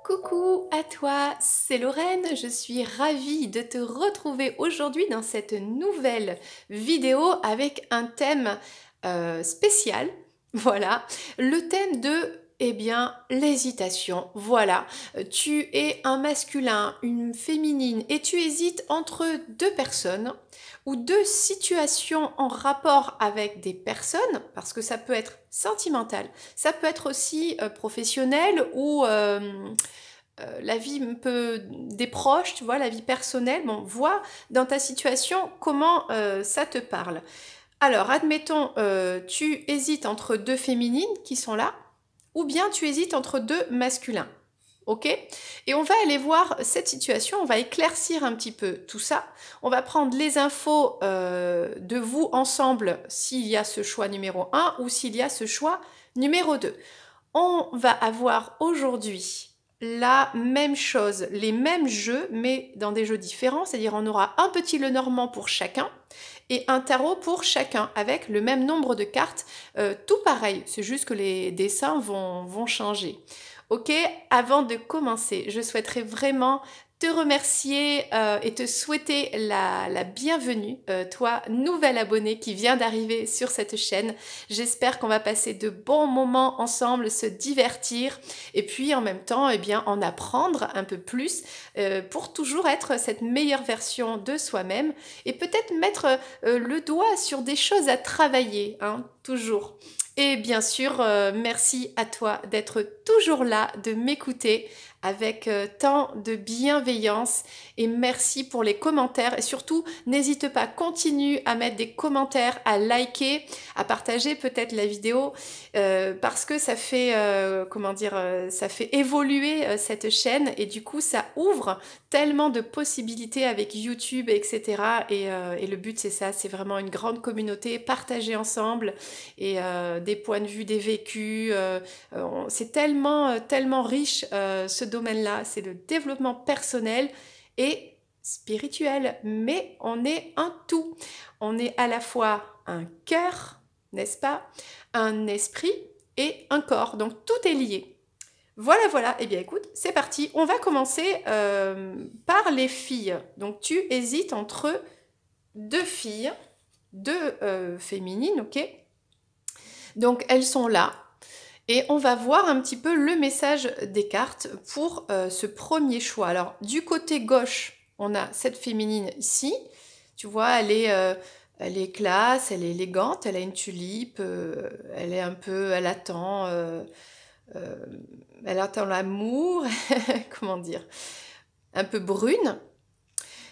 Coucou à toi, c'est Lorraine, je suis ravie de te retrouver aujourd'hui dans cette nouvelle vidéo avec un thème spécial. Voilà, le thème de, eh bien, l'hésitation. Voilà, tu es un masculin, une féminine et tu hésites entre deux personnes ou deux situations en rapport avec des personnes, parce que ça peut être sentimental, ça peut être aussi professionnel ou la vie un peu des proches, tu vois, la vie personnelle. Bon, vois dans ta situation comment ça te parle. Alors, admettons, tu hésites entre deux féminines qui sont là, ou bien tu hésites entre deux masculins. Ok? Et on va aller voir cette situation, on va éclaircir un petit peu tout ça. On va prendre les infos de vous ensemble s'il y a ce choix numéro un ou s'il y a ce choix numéro 2. On va avoir aujourd'hui la même chose, les mêmes jeux, mais dans des jeux différents, c'est-à-dire on aura un petit Lenormand pour chacun et un tarot pour chacun, avec le même nombre de cartes, tout pareil, c'est juste que les dessins vont changer. Ok, avant de commencer, je souhaiterais vraiment te remercier et te souhaiter la bienvenue, toi, nouvel abonné qui vient d'arriver sur cette chaîne. J'espère qu'on va passer de bons moments ensemble, se divertir et puis en même temps, eh bien, en apprendre un peu plus pour toujours être cette meilleure version de soi-même et peut-être mettre le doigt sur des choses à travailler, hein, toujours. Et bien sûr, merci à toi d'être toujours là, de m'écouter avec tant de bienveillance et merci pour les commentaires et surtout n'hésite pas, continue à mettre des commentaires, à liker, à partager peut-être la vidéo parce que ça fait comment dire, ça fait évoluer cette chaîne et du coup ça ouvre tellement de possibilités avec YouTube, etc. Et le but c'est ça, c'est vraiment une grande communauté partagée ensemble et des points de vue, des vécus. C'est tellement riche ce domaine-là, c'est le développement personnel et spirituel, mais on est un tout. On est à la fois un cœur, n'est-ce pas, un esprit et un corps, donc tout est lié. Voilà, voilà, eh bien écoute, c'est parti. On va commencer par les filles. Donc tu hésites entre deux filles, deux féminines, ok? Donc elles sont là. Et on va voir un petit peu le message des cartes pour ce premier choix. Alors du côté gauche, on a cette féminine ici. Tu vois, elle est classe, elle est élégante, elle a une tulipe, elle est un peu, euh, elle attend l'amour, comment dire, un peu brune.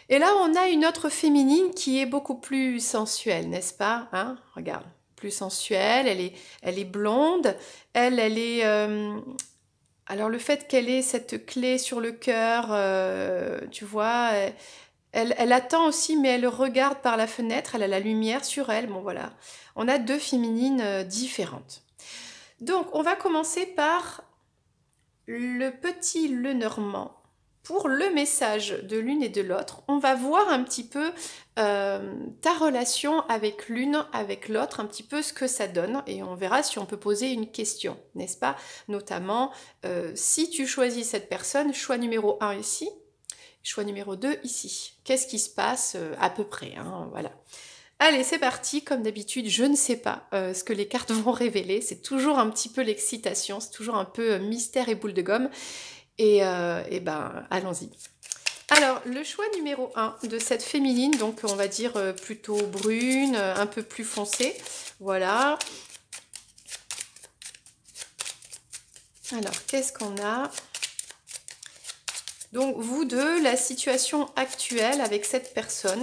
Et là, on a une autre féminine qui est beaucoup plus sensuelle, n'est-ce pas, hein? Regarde, plus sensuelle, elle est blonde, elle est... alors le fait qu'elle ait cette clé sur le cœur, tu vois, elle attend aussi, mais elle regarde par la fenêtre, elle a la lumière sur elle. Bon voilà, on a deux féminines différentes. Donc on va commencer par le petit Lenormand. Pour le message de l'une et de l'autre, on va voir un petit peu ta relation avec l'une, avec l'autre, un petit peu ce que ça donne, et on verra si on peut poser une question, n'est-ce pas? Notamment, si tu choisis cette personne, choix numéro 1 ici, choix numéro 2 ici. Qu'est-ce qui se passe à peu près, hein, voilà. Allez, c'est parti. Comme d'habitude, je ne sais pas ce que les cartes vont révéler. C'est toujours un petit peu l'excitation, c'est toujours un peu mystère et boule de gomme. Et ben, allons-y. Alors, le choix numéro 1 de cette féminine, donc on va dire plutôt brune, un peu plus foncée. Voilà. Alors, qu'est-ce qu'on a? Donc, vous deux, la situation actuelle avec cette personne,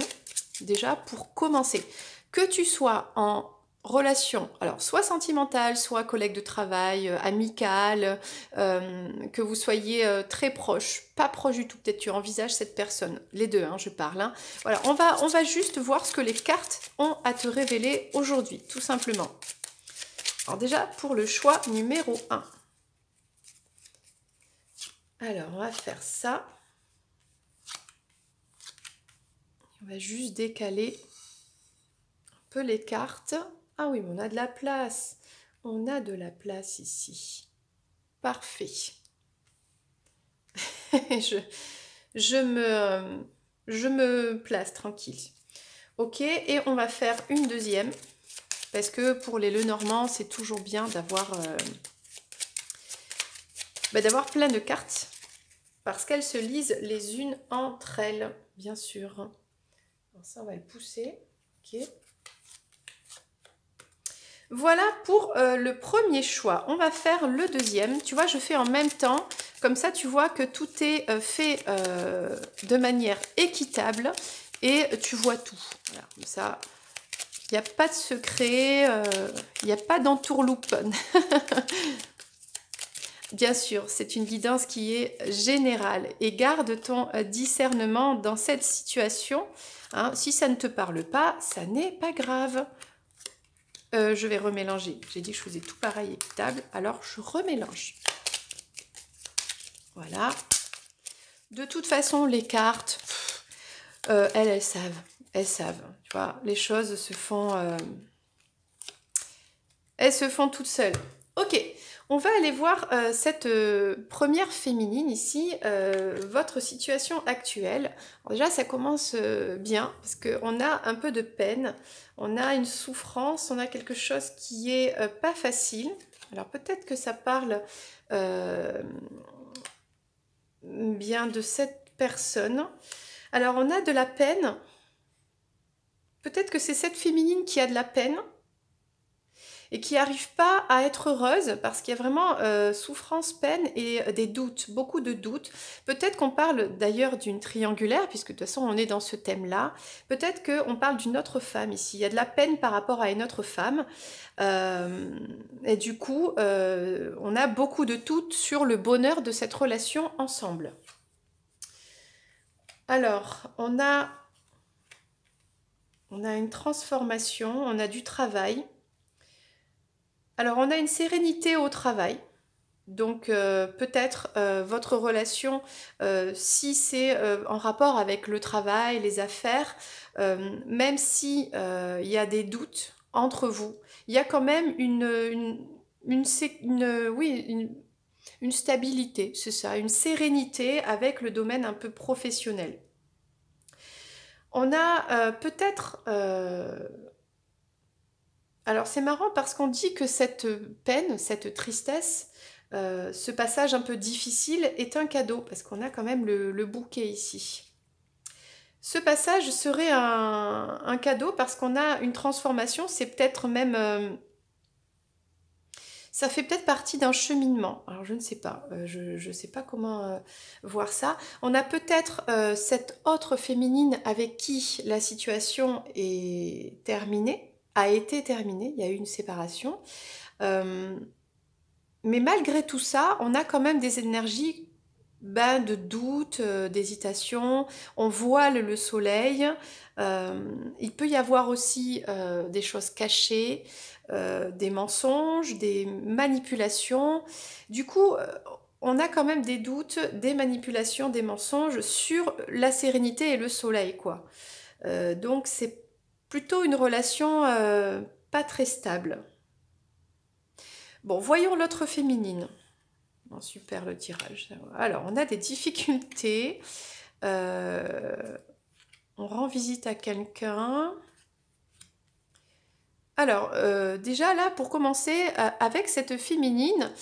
déjà pour commencer, que tu sois en relation, alors soit sentimentale, soit collègue de travail, amicale, que vous soyez très proche, pas proche du tout, peut-être tu envisages cette personne, les deux, hein, je parle. Hein. Voilà, on va juste voir ce que les cartes ont à te révéler aujourd'hui, tout simplement. Alors déjà, pour le choix numéro 1. Alors, on va faire ça. On va juste décaler un peu les cartes. Ah oui, mais on a de la place. On a de la place ici. Parfait. je, je me, je me place tranquille. Ok, et on va faire une deuxième. Parce que pour les Lenormand, c'est toujours bien d'avoir d'avoir plein de cartes. Parce qu'elles se lisent les unes entre elles, bien sûr. Alors ça, on va le pousser. Ok. Voilà pour le premier choix. On va faire le deuxième. Tu vois, je fais en même temps. Comme ça, tu vois que tout est fait de manière équitable. Et tu vois tout. Voilà, comme ça, il n'y a pas de secret. Il n'y a pas d'entourloupe. Bien sûr, c'est une guidance qui est générale. Et garde ton discernement dans cette situation. Hein. Si ça ne te parle pas, ça n'est pas grave. Je vais remélanger. J'ai dit que je faisais tout pareil équitable, alors je remélange. Voilà. De toute façon, les cartes, elles savent. Elles savent. Tu vois, les choses se font... elles se font toutes seules. Ok, on va aller voir cette première féminine ici, votre situation actuelle. Alors déjà, ça commence bien, parce qu'on a un peu de peine, on a une souffrance, on a quelque chose qui est pas facile. Alors peut-être que ça parle bien de cette personne. Alors on a de la peine, peut-être que c'est cette féminine qui a de la peine, et qui n'arrive pas à être heureuse parce qu'il y a vraiment souffrance, peine et des doutes, beaucoup de doutes. Peut-être qu'on parle d'ailleurs d'une triangulaire, puisque de toute façon on est dans ce thème-là. Peut-être qu'on parle d'une autre femme ici. Il y a de la peine par rapport à une autre femme. Et du coup, on a beaucoup de doutes sur le bonheur de cette relation ensemble. Alors, on a une transformation, on a du travail. Alors, on a une sérénité au travail. Donc, peut-être votre relation, si c'est en rapport avec le travail, les affaires, même si il y a des doutes entre vous, il y a quand même une stabilité, c'est ça, une sérénité avec le domaine un peu professionnel. On a peut-être... alors c'est marrant parce qu'on dit que cette peine, cette tristesse, ce passage un peu difficile est un cadeau, parce qu'on a quand même le bouquet ici. Ce passage serait un cadeau parce qu'on a une transformation, c'est peut-être même... ça fait peut-être partie d'un cheminement. Alors je ne sais pas, je ne sais pas comment voir ça. On a peut-être cette autre féminine avec qui la situation est terminée, a été terminée, il y a eu une séparation. Mais malgré tout ça, on a quand même des énergies de doute, d'hésitation. On voile le soleil. Il peut y avoir aussi des choses cachées, des mensonges, des manipulations. Du coup, on a quand même des doutes, des manipulations, des mensonges sur la sérénité et le soleil, quoi. Donc c'est plutôt une relation pas très stable. Bon, voyons l'autre féminine. Bon, super le tirage. Alors, on a des difficultés. On rend visite à quelqu'un. Alors, déjà là, pour commencer, avec cette féminine,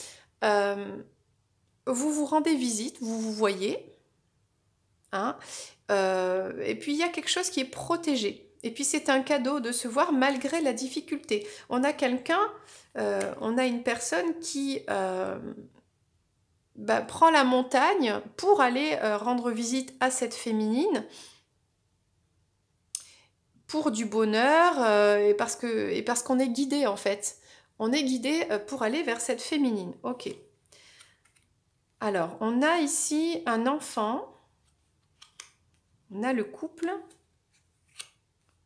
vous vous rendez visite, vous vous voyez. Hein, et puis, il y a quelque chose qui est protégé. Et puis, c'est un cadeau de se voir malgré la difficulté. On a quelqu'un, on a une personne qui... prend la montagne pour aller rendre visite à cette féminine pour du bonheur et parce qu'on est guidé en fait. On est guidé pour aller vers cette féminine. Ok. Alors, on a ici un enfant. On a le couple.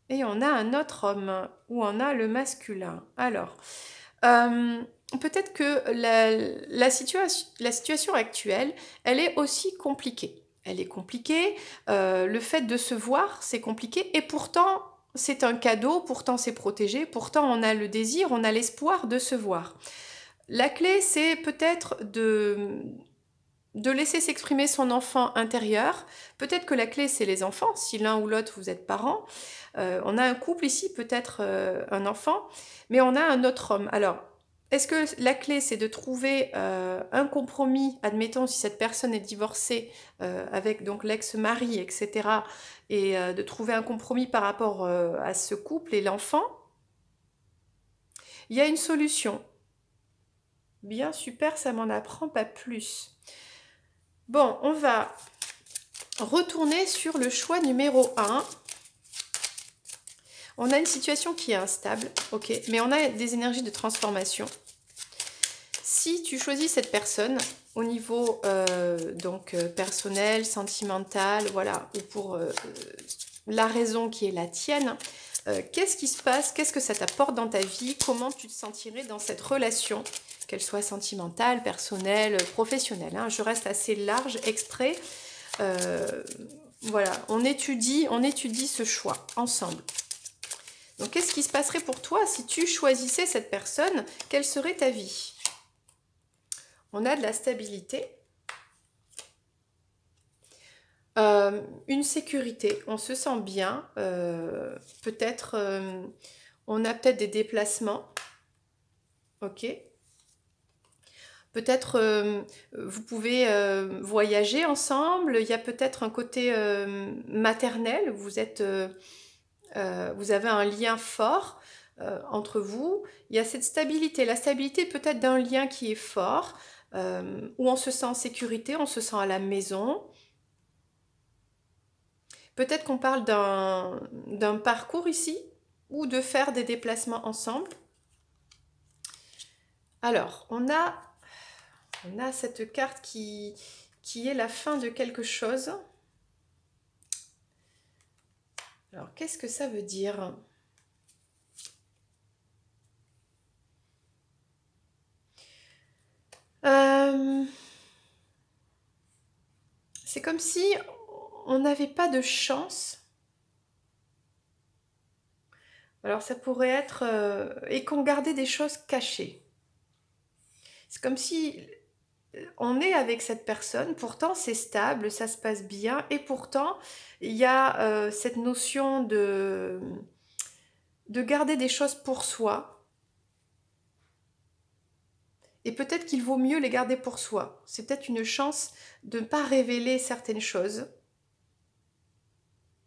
Et on a un autre homme où on a le masculin. Alors, peut-être que la situation actuelle, elle est aussi compliquée. Elle est compliquée, le fait de se voir, c'est compliqué, et pourtant, c'est un cadeau, pourtant c'est protégé, pourtant on a le désir, on a l'espoir de se voir. La clé, c'est peut-être de laisser s'exprimer son enfant intérieur. Peut-être que la clé, c'est les enfants, si l'un ou l'autre, vous êtes parents. On a un couple ici, peut-être un enfant, mais on a un autre homme. Alors, est-ce que la clé, c'est de trouver un compromis, admettons si cette personne est divorcée avec donc l'ex-mari, etc., et de trouver un compromis par rapport à ce couple et l'enfant? Il y a une solution. Bien, super, ça m'en apprend pas plus. Bon, on va retourner sur le choix numéro 1. On a une situation qui est instable, ok, mais on a des énergies de transformation. Si tu choisis cette personne au niveau personnel, sentimental, voilà, ou pour la raison qui est la tienne, qu'est-ce qui se passe? Qu'est-ce que ça t'apporte dans ta vie? Comment tu te sentirais dans cette relation, qu'elle soit sentimentale, personnelle, professionnelle, hein? Je reste assez large, exprès. Voilà, on étudie ce choix ensemble. Donc, qu'est-ce qui se passerait pour toi si tu choisissais cette personne? Quelle serait ta vie? On a de la stabilité, une sécurité, on se sent bien, peut-être, on a peut-être des déplacements, ok. Peut-être vous pouvez voyager ensemble, il y a peut-être un côté maternel, vous avez un lien fort entre vous, il y a cette stabilité, la stabilité peut-être d'un lien qui est fort, où on se sent en sécurité, on se sent à la maison. Peut-être qu'on parle d'un parcours ici, ou de faire des déplacements ensemble. Alors, on a cette carte qui est la fin de quelque chose. Alors, qu'est-ce que ça veut dire? C'est comme si on n'avait pas de chance. Alors, ça pourrait être... et qu'on gardait des choses cachées. C'est comme si on est avec cette personne, pourtant c'est stable, ça se passe bien, et pourtant il y a cette notion de garder des choses pour soi. Et peut-être qu'il vaut mieux les garder pour soi. C'est peut-être une chance de ne pas révéler certaines choses.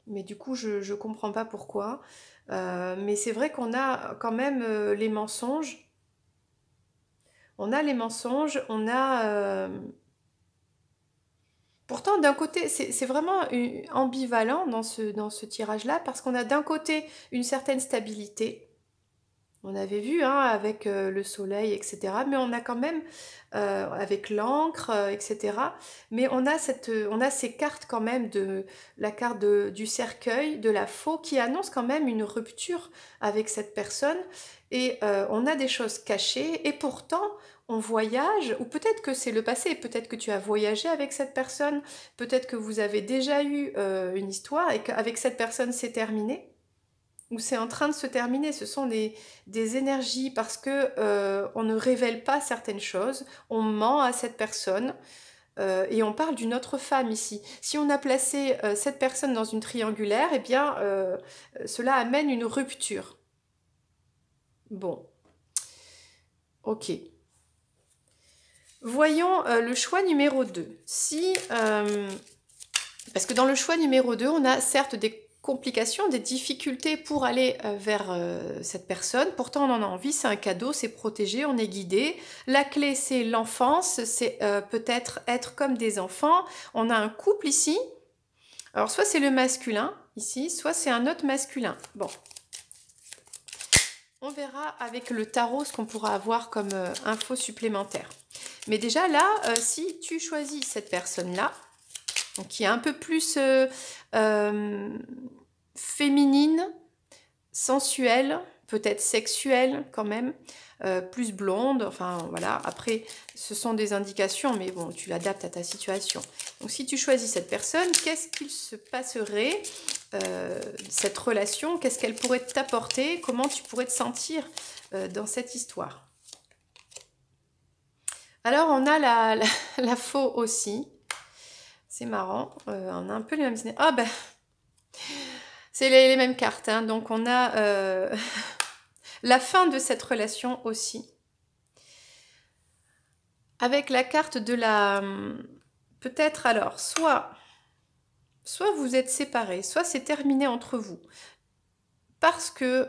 Mais du coup, je ne comprends pas pourquoi. Mais c'est vrai qu'on a quand même les mensonges. On a les mensonges, on a... Pourtant, d'un côté, c'est vraiment ambivalent dans ce tirage-là, parce qu'on a d'un côté une certaine stabilité. On avait vu hein, avec le soleil, etc. Mais on a quand même, avec l'encre, etc. Mais on a ces cartes quand même, la carte du cercueil, de la faux, qui annonce quand même une rupture avec cette personne. Et on a des choses cachées. Et pourtant, on voyage, ou peut-être que c'est le passé, peut-être que tu as voyagé avec cette personne, peut-être que vous avez déjà eu une histoire et qu'avec cette personne, c'est terminé. Ou c'est en train de se terminer, ce sont des énergies parce que on ne révèle pas certaines choses, on ment à cette personne et on parle d'une autre femme ici. Si on a placé cette personne dans une triangulaire, eh bien cela amène une rupture. Bon, ok. Voyons le choix numéro 2. Parce que dans le choix numéro 2, on a certes des complications, des difficultés pour aller vers cette personne. Pourtant, on en a envie, c'est un cadeau, c'est protégé, on est guidé. La clé, c'est l'enfance, c'est peut-être être comme des enfants. On a un couple ici. Alors, soit c'est le masculin, ici, soit c'est un autre masculin. Bon. On verra avec le tarot ce qu'on pourra avoir comme info supplémentaire. Mais déjà, là, si tu choisis cette personne-là, donc qui est un peu plus féminine, sensuelle, peut-être sexuelle quand même, plus blonde, enfin voilà, après ce sont des indications, mais bon, tu l'adaptes à ta situation. Donc si tu choisis cette personne, qu'est-ce qu'il se passerait, cette relation, qu'est-ce qu'elle pourrait t'apporter, comment tu pourrais te sentir dans cette histoire? Alors, on a la faux aussi. C'est marrant. On a un peu les mêmes... Ah ben, c'est les mêmes cartes. Hein. Donc, on a la fin de cette relation aussi. Avec la carte de la... Peut-être alors, soit vous êtes séparés, soit c'est terminé entre vous. Parce que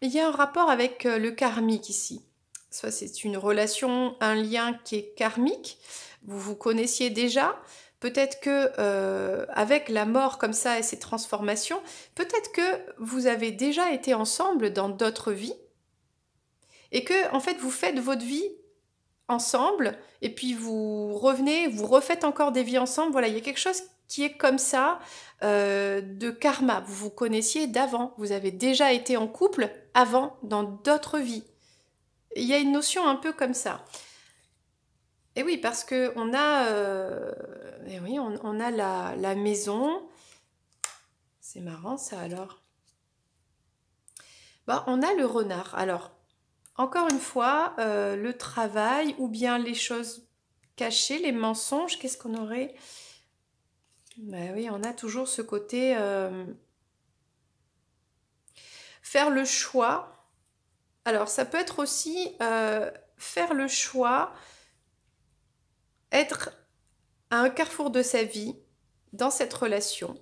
il y a un rapport avec le karmique ici. Soit c'est une relation, un lien qui est karmique, vous vous connaissiez déjà. Peut-être que avec la mort comme ça et ces transformations, peut-être que vous avez déjà été ensemble dans d'autres vies et que en fait vous faites votre vie ensemble et puis vous revenez, vous refaites encore des vies ensemble. Voilà, il y a quelque chose qui est comme ça de karma. Vous vous connaissiez d'avant, vous avez déjà été en couple avant dans d'autres vies. Il y a une notion un peu comme ça. Et oui, parce que on a, oui, on a la maison. C'est marrant ça alors. Bah, on a le renard. Alors, encore une fois, le travail ou bien les choses cachées, les mensonges, qu'est-ce qu'on aurait? Ben oui, on a toujours ce côté faire le choix. Alors, ça peut être aussi faire le choix, être à un carrefour de sa vie, dans cette relation.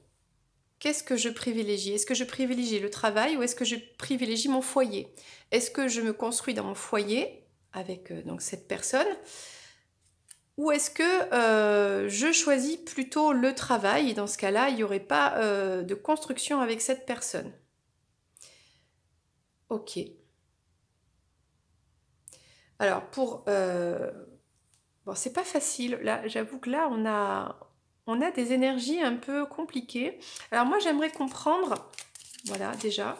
Qu'est-ce que je privilégie? Est-ce que je privilégie le travail ou est-ce que je privilégie mon foyer? Est-ce que je me construis dans mon foyer avec donc cette personne? Ou est-ce que je choisis plutôt le travail et dans ce cas-là, il n'y aurait pas de construction avec cette personne? Ok. Alors pour... bon, c'est pas facile. Là, j'avoue que là, on a des énergies un peu compliquées. Alors moi, j'aimerais comprendre, voilà, déjà,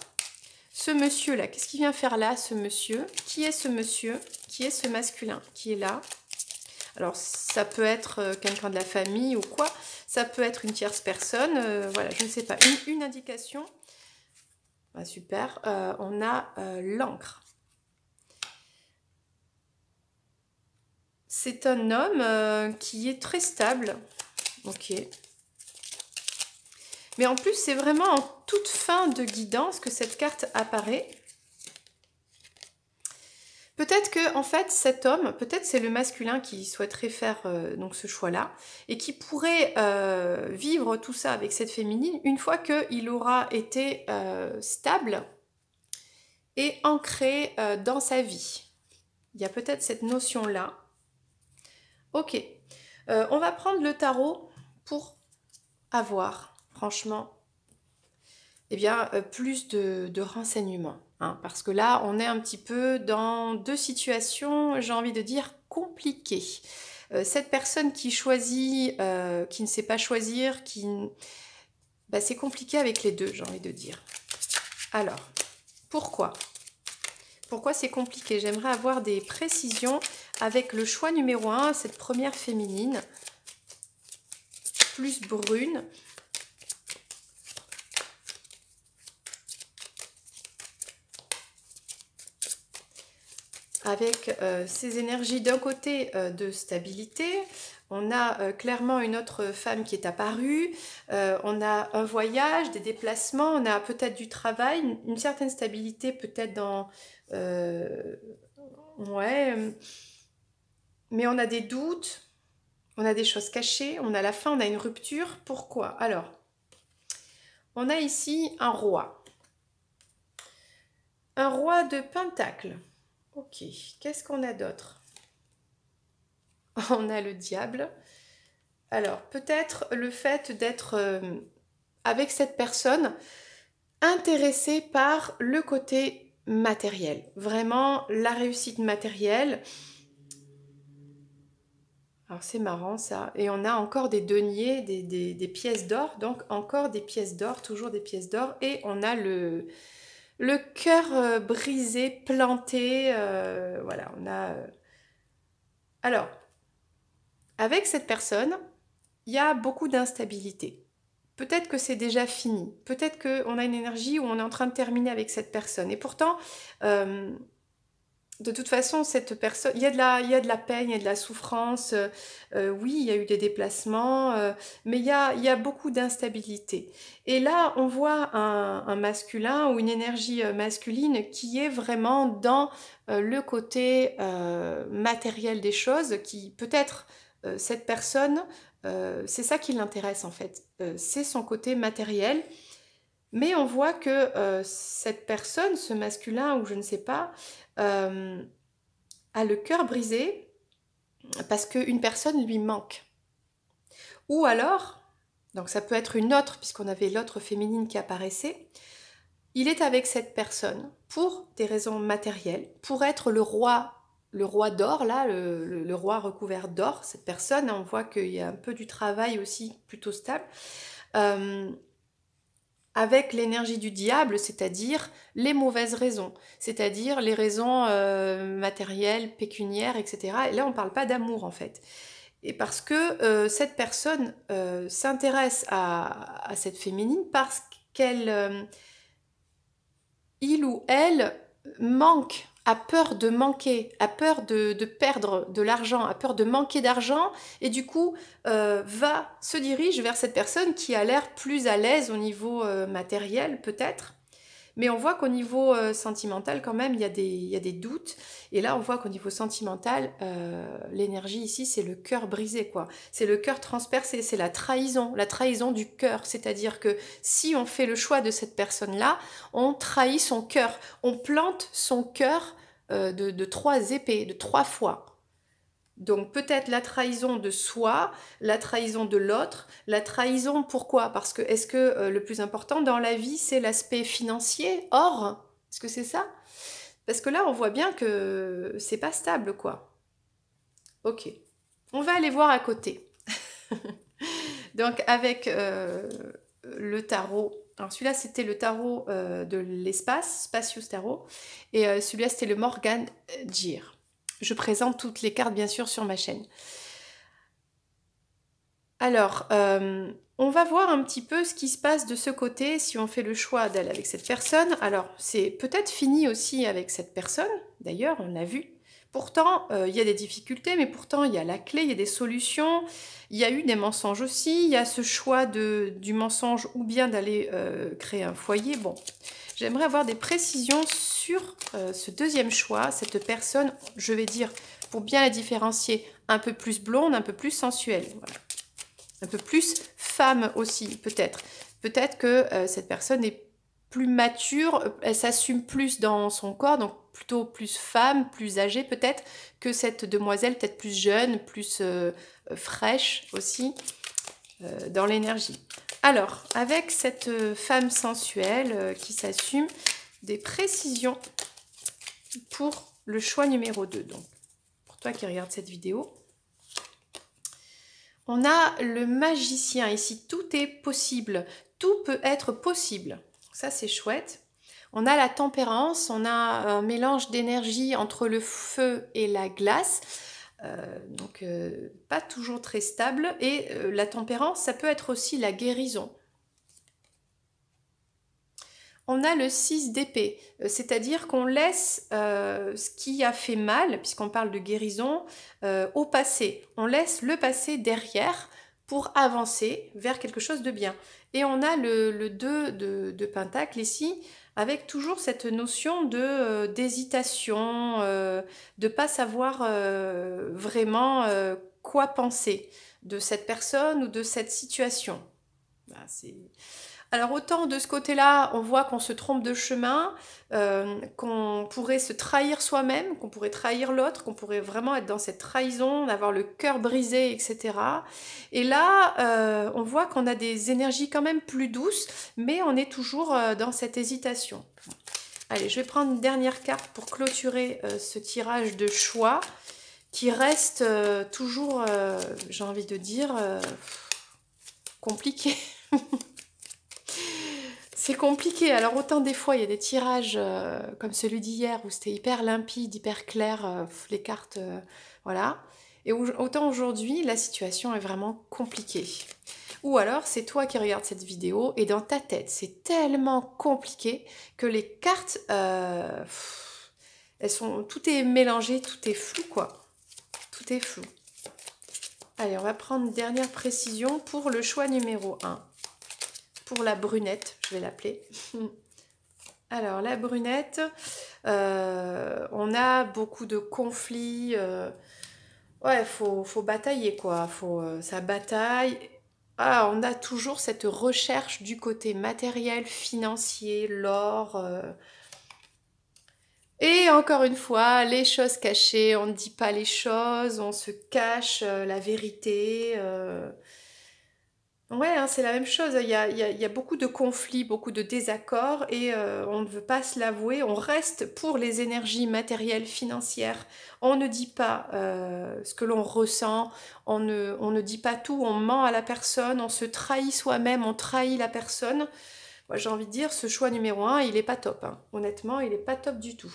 ce monsieur-là. Qu'est-ce qu'il vient faire là, ce monsieur? Qui est ce monsieur? Qui est ce masculin qui est là? Alors, ça peut être quelqu'un de la famille ou quoi. Ça peut être une tierce personne. Voilà, je ne sais pas. Une indication. Ah, super. On a l'encre. C'est un homme qui est très stable. Ok. Mais en plus, c'est vraiment en toute fin de guidance que cette carte apparaît. Peut-être que en fait cet homme, peut-être c'est le masculin qui souhaiterait faire donc ce choix-là et qui pourrait vivre tout ça avec cette féminine une fois qu'il aura été stable et ancré dans sa vie. Il y a peut-être cette notion-là. Ok, on va prendre le tarot pour avoir, franchement, eh bien, plus de renseignements. Hein, parce que là, on est un petit peu dans deux situations, j'ai envie de dire, compliquées. Cette personne qui choisit, qui ne sait pas choisir, bah, c'est compliqué avec les deux, j'ai envie de dire. Alors, pourquoi? Pourquoi c'est compliqué? J'aimerais avoir des précisions avec le choix numéro 1, cette première féminine, plus brune. Avec ces énergies d'un côté de stabilité, on a clairement une autre femme qui est apparue, on a un voyage, des déplacements, on a peut-être du travail, une certaine stabilité peut-être dans... ouais, mais on a des doutes, on a des choses cachées, on a la fin, on a une rupture. Pourquoi? Alors, on a ici un roi. Un roi de Pentacle. Ok, qu'est-ce qu'on a d'autre? On a le diable. Alors, peut-être le fait d'être avec cette personne intéressé par le côté matériel. Vraiment, la réussite matérielle. Alors, c'est marrant ça. Et on a encore des deniers, des pièces d'or. Donc, encore des pièces d'or, toujours des pièces d'or. Et on a le cœur brisé, planté. Voilà, on a... Alors, avec cette personne, il y a beaucoup d'instabilité. Peut-être que c'est déjà fini. Peut-être qu'on a une énergie où on est en train de terminer avec cette personne. Et pourtant, De toute façon, cette personne, il y a de la peine, il y a de la souffrance, oui, il y a eu des déplacements, mais il y a beaucoup d'instabilité. Et là, on voit un masculin ou une énergie masculine qui est vraiment dans le côté matériel des choses, qui peut-être cette personne, c'est ça qui l'intéresse en fait, c'est son côté matériel. Mais on voit que cette personne, ce masculin ou je ne sais pas, euh, a le cœur brisé parce qu'une personne lui manque. Ou alors, donc ça peut être une autre, puisqu'on avait l'autre féminine qui apparaissait, il est avec cette personne pour des raisons matérielles, pour être le roi d'or, là, le roi recouvert d'or, cette personne, on voit qu'il y a un peu du travail aussi plutôt stable. Euh, avec l'énergie du diable, c'est-à-dire les mauvaises raisons, c'est-à-dire les raisons matérielles, pécuniaires, etc. Et là, on ne parle pas d'amour en fait. Et parce que cette personne s'intéresse à cette féminine parce qu'elle, il ou elle manque, a peur de manquer, a peur de perdre de l'argent, a peur de manquer d'argent, et du coup se dirige vers cette personne qui a l'air plus à l'aise au niveau matériel peut-être, mais on voit qu'au niveau sentimental, quand même, il y a des doutes. Et là, on voit qu'au niveau sentimental, l'énergie ici, c'est le cœur brisé, quoi. C'est le cœur transpercé, c'est la trahison du cœur. C'est-à-dire que si on fait le choix de cette personne-là, on trahit son cœur. On plante son cœur de trois épées, de trois fois. Donc peut-être la trahison de soi, la trahison de l'autre, la trahison pourquoi? Parce que est-ce que le plus important dans la vie c'est l'aspect financier? Or, est-ce que c'est ça? Parce que là on voit bien que c'est pas stable quoi. Ok, on va aller voir à côté. Donc avec le tarot. Alors celui-là c'était le tarot de l'espace, Spacius Tarot, et celui-là c'était le Morgan Gir. Je présente toutes les cartes bien sûr sur ma chaîne. Alors, on va voir un petit peu ce qui se passe de ce côté si on fait le choix d'aller avec cette personne. Alors, c'est peut-être fini aussi avec cette personne, d'ailleurs, on l'a vu. Pourtant, il y a des difficultés, mais pourtant, il y a la clé, il y a des solutions. Il y a eu des mensonges aussi. Il y a ce choix du mensonge ou bien d'aller créer un foyer. Bon, j'aimerais avoir des précisions sur ce deuxième choix. Cette personne, je vais dire, pour bien la différencier, un peu plus blonde, un peu plus sensuelle. Voilà. Un peu plus femme aussi, peut-être. Peut-être que cette personne est plus mature, elle s'assume plus dans son corps, donc plutôt plus femme, plus âgée peut-être, que cette demoiselle peut-être plus jeune, plus fraîche aussi, dans l'énergie. Alors, avec cette femme sensuelle qui s'assume, des précisions pour le choix numéro 2. Donc, pour toi qui regardes cette vidéo, on a le magicien ici, tout est possible, tout peut être possible. Ça c'est chouette. On a la tempérance, on a un mélange d'énergie entre le feu et la glace, donc pas toujours très stable. Et la tempérance, ça peut être aussi la guérison. On a le 6 d'épée, c'est-à-dire qu'on laisse ce qui a fait mal, puisqu'on parle de guérison, au passé. On laisse le passé derrière pour avancer vers quelque chose de bien. Et on a le 2 de Pentacle ici, avec toujours cette notion d'hésitation, de ne pas savoir vraiment quoi penser de cette personne ou de cette situation. Bah, alors autant de ce côté-là, on voit qu'on se trompe de chemin, qu'on pourrait se trahir soi-même, qu'on pourrait trahir l'autre, qu'on pourrait vraiment être dans cette trahison, d'avoir le cœur brisé, etc. Et là, on voit qu'on a des énergies quand même plus douces, mais on est toujours dans cette hésitation. Allez, je vais prendre une dernière carte pour clôturer ce tirage de choix, qui reste toujours, j'ai envie de dire, compliqué. C'est compliqué. Alors autant des fois il y a des tirages comme celui d'hier où c'était hyper limpide, hyper clair, les cartes, voilà. Et autant aujourd'hui la situation est vraiment compliquée. Ou alors c'est toi qui regardes cette vidéo et dans ta tête c'est tellement compliqué que les cartes, tout est mélangé, tout est flou, quoi. Tout est flou. Allez, on va prendre une dernière précision pour le choix numéro 1. Pour la brunette, je vais l'appeler. Alors, la brunette, on a beaucoup de conflits. Ouais, faut batailler, quoi. Ça bataille. Ah, on a toujours cette recherche du côté matériel, financier, l'or. Et encore une fois, les choses cachées, on ne dit pas les choses, on se cache la vérité. Ouais, hein, c'est la même chose. Il y a beaucoup de conflits, beaucoup de désaccords et on ne veut pas se l'avouer. On reste pour les énergies matérielles, financières. On ne dit pas ce que l'on ressent. On ne dit pas tout. On ment à la personne. On se trahit soi-même. On trahit la personne. Moi, j'ai envie de dire, ce choix numéro 1, il n'est pas top, hein. Honnêtement, il n'est pas top du tout.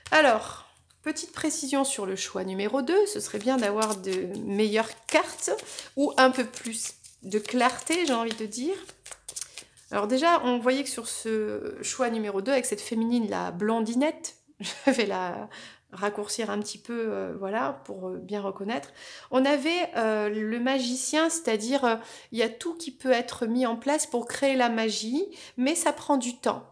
Alors, petite précision sur le choix numéro 2. Ce serait bien d'avoir de meilleures cartes ou un peu plus de clarté, j'ai envie de dire. Alors déjà, on voyait que sur ce choix numéro 2, avec cette féminine, la blondinette, je vais la raccourcir un petit peu, voilà, pour bien reconnaître. On avait le magicien, c'est-à-dire, il y a tout qui peut être mis en place pour créer la magie, mais ça prend du temps.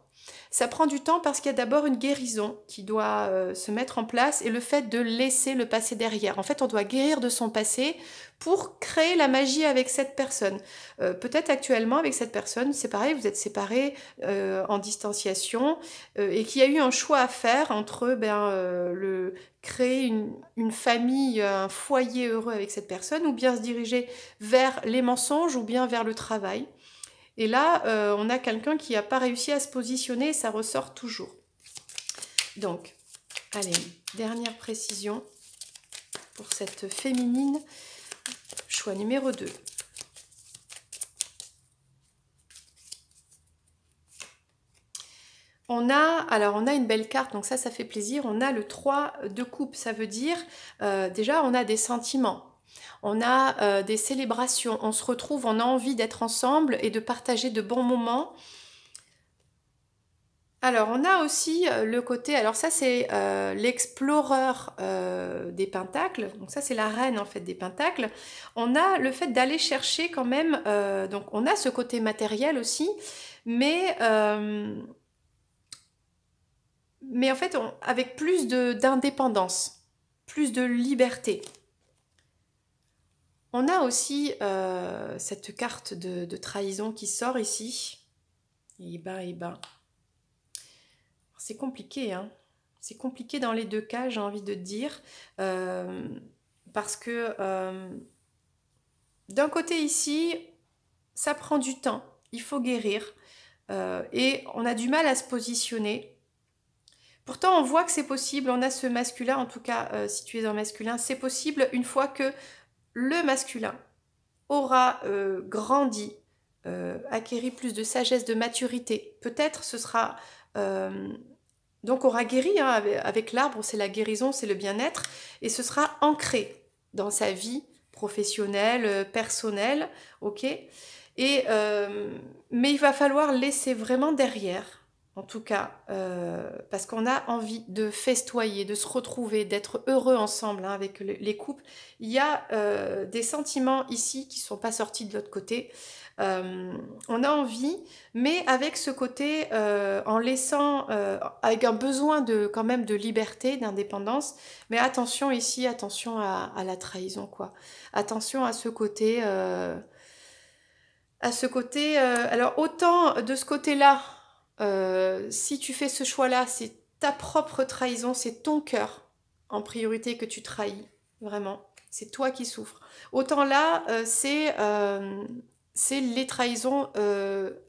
Ça prend du temps parce qu'il y a d'abord une guérison qui doit se mettre en place et le fait de laisser le passé derrière. En fait, on doit guérir de son passé pour créer la magie avec cette personne. Peut-être actuellement avec cette personne, c'est pareil, vous êtes séparés en distanciation et qu'il y a eu un choix à faire entre créer une famille, un foyer heureux avec cette personne ou bien se diriger vers les mensonges ou bien vers le travail. Et là, on a quelqu'un qui n'a pas réussi à se positionner et ça ressort toujours. Donc, allez, dernière précision pour cette féminine. Choix numéro 2. On a une belle carte, donc ça fait plaisir. On a le 3 de coupe, ça veut dire, déjà, on a des sentiments. On a des célébrations, on se retrouve, on a envie d'être ensemble et de partager de bons moments. Alors, on a aussi le côté, alors ça c'est l'explorer des pentacles, donc ça c'est la reine en fait des pentacles. On a le fait d'aller chercher quand même, donc on a ce côté matériel aussi, mais, mais en fait avec plus d'indépendance, plus de liberté. On a aussi cette carte de trahison qui sort ici. Et ben. C'est compliqué, hein. C'est compliqué dans les deux cas, j'ai envie de dire. Parce que d'un côté ici, ça prend du temps. Il faut guérir. Et on a du mal à se positionner. Pourtant, on voit que c'est possible. On a ce masculin, en tout cas, si tu es un masculin, c'est possible une fois que le masculin aura grandi, acquéri plus de sagesse, de maturité. Peut-être ce sera... donc aura guéri, hein, avec l'arbre, c'est la guérison, c'est le bien-être, et ce sera ancré dans sa vie professionnelle, personnelle, ok. Et, mais il va falloir laisser vraiment derrière, en tout cas, parce qu'on a envie de festoyer, de se retrouver, d'être heureux ensemble, hein, avec les couples. Il y a des sentiments ici qui ne sont pas sortis de l'autre côté. On a envie, mais avec ce côté, en laissant, avec un besoin quand même de liberté, d'indépendance. Mais attention ici, attention à la trahison, quoi. Attention à ce côté... alors autant de ce côté-là, si tu fais ce choix-là, c'est ta propre trahison, c'est ton cœur en priorité que tu trahis, vraiment. C'est toi qui souffres. Autant là, c'est les trahisons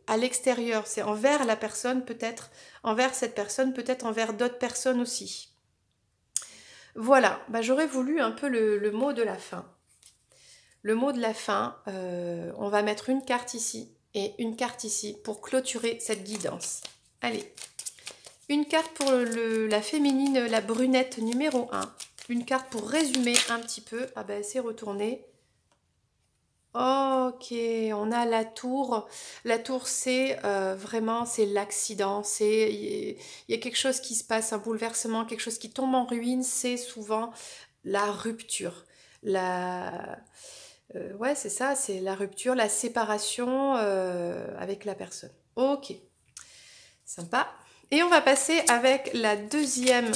à l'extérieur, c'est envers la personne peut-être, envers cette personne, peut-être envers d'autres personnes aussi. Voilà, bah, j'aurais voulu un peu le mot de la fin. Le mot de la fin, on va mettre une carte ici et une carte ici pour clôturer cette guidance. Allez, une carte pour la féminine, la brunette numéro 1. Une carte pour résumer un petit peu. Ah ben, c'est retourné. Ok, on a la tour. La tour, c'est vraiment, c'est l'accident. Il y a quelque chose qui se passe, un bouleversement, quelque chose qui tombe en ruine. C'est souvent la rupture. La, ouais, c'est ça, c'est la rupture, la séparation avec la personne. Ok, sympa. Et on va passer avec la deuxième,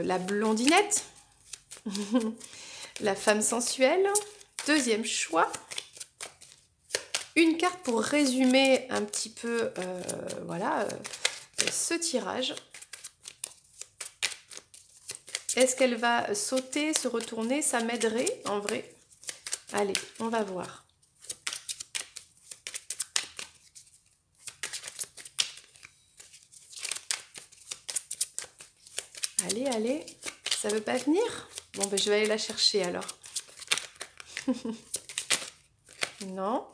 la blondinette, la femme sensuelle. Deuxième choix. Une carte pour résumer un petit peu voilà, ce tirage. Est-ce qu'elle va sauter, se retourner? Ça m'aiderait en vrai. Allez, on va voir. Allez, allez. Ça veut pas venir? Bon, ben, je vais aller la chercher alors. Non.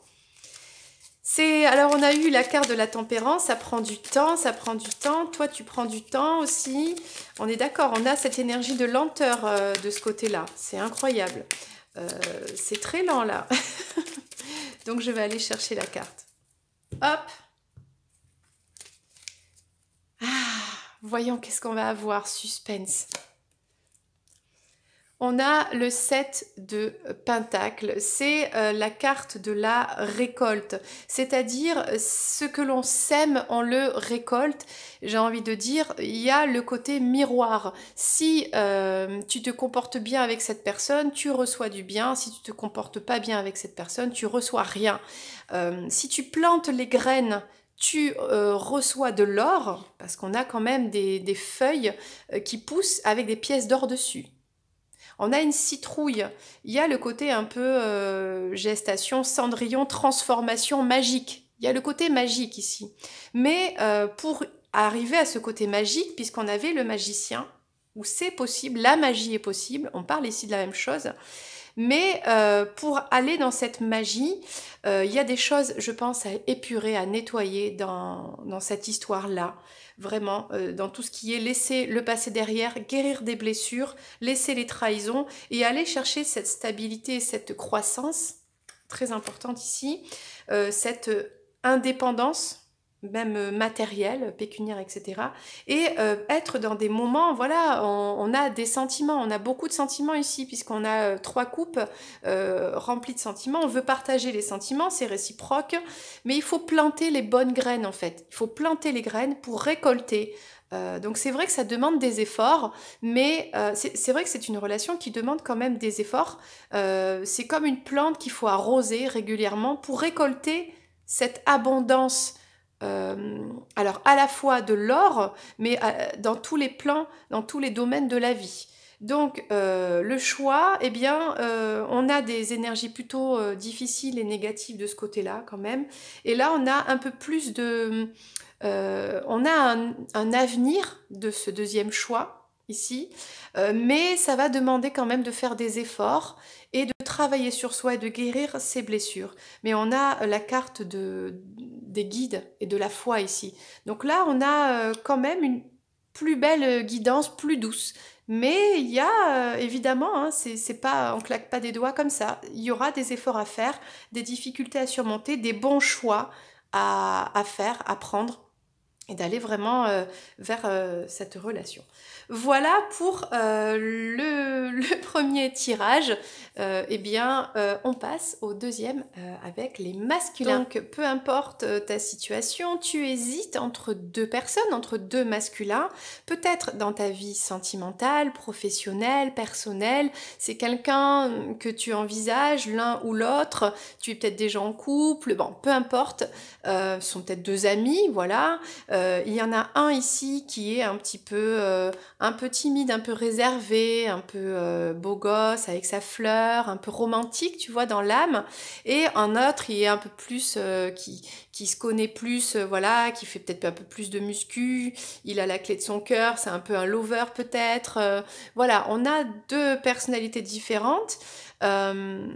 Alors on a eu la carte de la tempérance, ça prend du temps, ça prend du temps. Toi, tu prends du temps aussi. On est d'accord, on a cette énergie de lenteur de ce côté-là. C'est incroyable. C'est très lent là. Donc je vais aller chercher la carte. Hop. Voyons qu'est-ce qu'on va avoir. Suspense. On a le 7 de Pentacle, c'est la carte de la récolte, c'est-à-dire ce que l'on sème, on le récolte. J'ai envie de dire, il y a le côté miroir. Si tu te comportes bien avec cette personne, tu reçois du bien. Si tu te comportes pas bien avec cette personne, tu reçois rien. Si tu plantes les graines, tu reçois de l'or, parce qu'on a quand même des feuilles qui poussent avec des pièces d'or dessus. On a une citrouille. Il y a le côté un peu gestation, cendrillon, transformation magique. Il y a le côté magique ici. Mais pour arriver à ce côté magique, puisqu'on avait le magicien, où c'est possible, la magie est possible, on parle ici de la même chose, mais pour aller dans cette magie, il y a des choses, je pense, à épurer, à nettoyer dans cette histoire-là. Vraiment, dans tout ce qui est laisser le passé derrière, guérir des blessures, laisser les trahisons et aller chercher cette stabilité, cette croissance, très importante ici, cette indépendance même matériel, pécuniaire, etc. Et être dans des moments, voilà, on a des sentiments, on a beaucoup de sentiments ici, puisqu'on a trois coupes remplies de sentiments. On veut partager les sentiments, c'est réciproque, mais il faut planter les bonnes graines en fait. Il faut planter les graines pour récolter. Donc c'est vrai que ça demande des efforts, mais c'est vrai que c'est une relation qui demande quand même des efforts. C'est comme une plante qu'il faut arroser régulièrement pour récolter cette abondance alors à la fois de l'or, mais dans tous les plans, dans tous les domaines de la vie. Donc le choix, eh bien, on a des énergies plutôt difficiles et négatives de ce côté-là quand même. Et là, on a un peu plus de... on a un avenir de ce deuxième choix ici, mais ça va demander quand même de faire des efforts et de travailler sur soi et de guérir ses blessures. Mais on a la carte des guides et de la foi ici. Donc là, on a quand même une plus belle guidance, plus douce. Mais il y a évidemment, hein, c'est pas, on claque pas des doigts comme ça. Il y aura des efforts à faire, des difficultés à surmonter, des bons choix à faire, à prendre et d'aller vraiment vers cette relation. Voilà pour le premier tirage. Eh bien, on passe au deuxième avec les masculins. Donc, peu importe ta situation, tu hésites entre deux personnes, entre deux masculins. Peut-être dans ta vie sentimentale, professionnelle, personnelle. C'est quelqu'un que tu envisages, l'un ou l'autre. Tu es peut-être déjà en couple. Bon, peu importe. Ce sont peut-être deux amis, voilà. Il y en a un ici qui est un peu timide, un peu réservé, un peu beau gosse avec sa fleur, un peu romantique, tu vois, dans l'âme. Et un autre, il est un peu plus, qui se connaît plus, voilà, qui fait peut-être un peu plus de muscu. Il a la clé de son cœur, c'est un peu un lover peut-être. Voilà, on a deux personnalités différentes. Euh,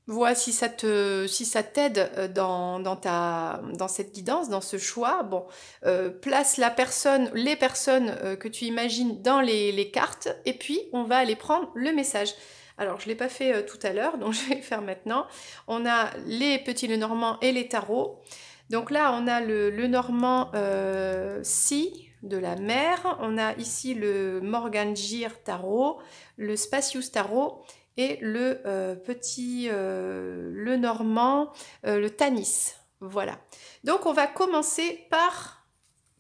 Vois si ça t'aide dans cette guidance, dans ce choix. Bon, place les personnes que tu imagines dans les cartes, et puis on va aller prendre le message. Alors, je ne l'ai pas fait tout à l'heure, donc je vais le faire maintenant. On a les petits Lenormand et les tarots. Donc là, on a le Lenormand Si de la mer. On a ici le Morgangir tarot, le Spacius tarot et le petit Lenormand, le Tanis. Voilà. Donc, on va commencer par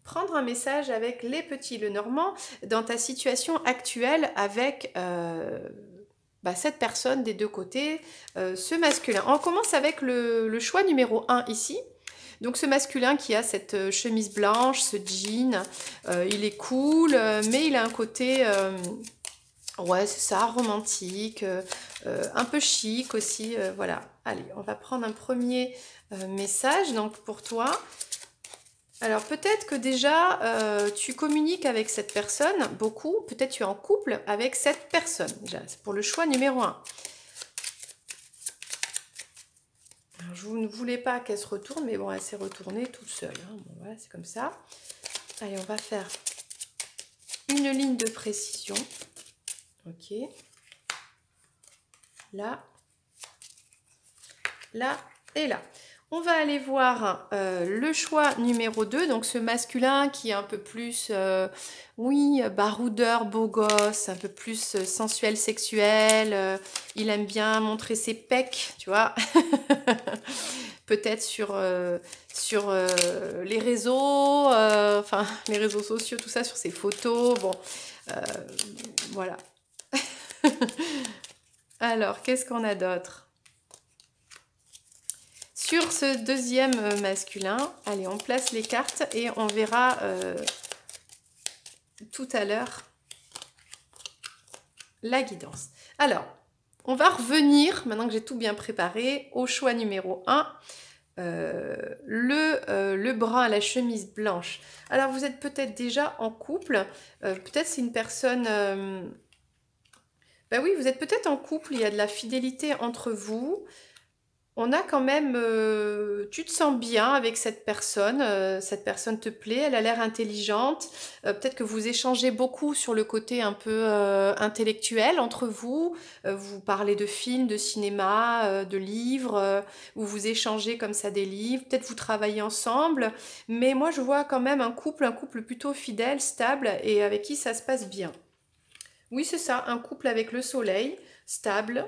prendre un message avec les petits Lenormand dans ta situation actuelle avec cette personne des deux côtés, ce masculin. On commence avec le choix numéro 1 ici. Donc ce masculin qui a cette chemise blanche, ce jean, il est cool, mais il a un côté, ouais c'est ça, romantique, un peu chic aussi, voilà. Allez, on va prendre un premier message donc pour toi. Alors peut-être que déjà tu communiques avec cette personne beaucoup, peut-être tu es en couple avec cette personne, déjà c'est pour le choix numéro 1. Alors, je ne voulais pas qu'elle se retourne, mais bon elle s'est retournée toute seule, hein. Bon, voilà, c'est comme ça. Allez, on va faire une ligne de précision, ok, là, là et là. On va aller voir le choix numéro 2, donc ce masculin qui est un peu plus, oui, baroudeur, beau gosse, un peu plus sensuel, sexuel, il aime bien montrer ses pecs, tu vois, peut-être sur les réseaux, enfin les réseaux sociaux, tout ça, sur ses photos, bon, voilà. Alors, qu'est-ce qu'on a d'autre ? Sur ce deuxième masculin, allez, on place les cartes et on verra tout à l'heure la guidance. Alors, on va revenir, maintenant que j'ai tout bien préparé, au choix numéro 1, le brun à la chemise blanche. Alors, vous êtes peut-être déjà en couple, peut-être c'est une personne... ben oui, vous êtes peut-être en couple, il y a de la fidélité entre vous. On a quand même, tu te sens bien avec cette personne te plaît, elle a l'air intelligente, peut-être que vous échangez beaucoup sur le côté un peu intellectuel entre vous, vous parlez de films, de cinéma, de livres, où vous échangez comme ça des livres, peut-être vous travaillez ensemble, mais moi je vois quand même un couple plutôt fidèle, stable et avec qui ça se passe bien. Oui c'est ça, un couple avec le soleil, stable.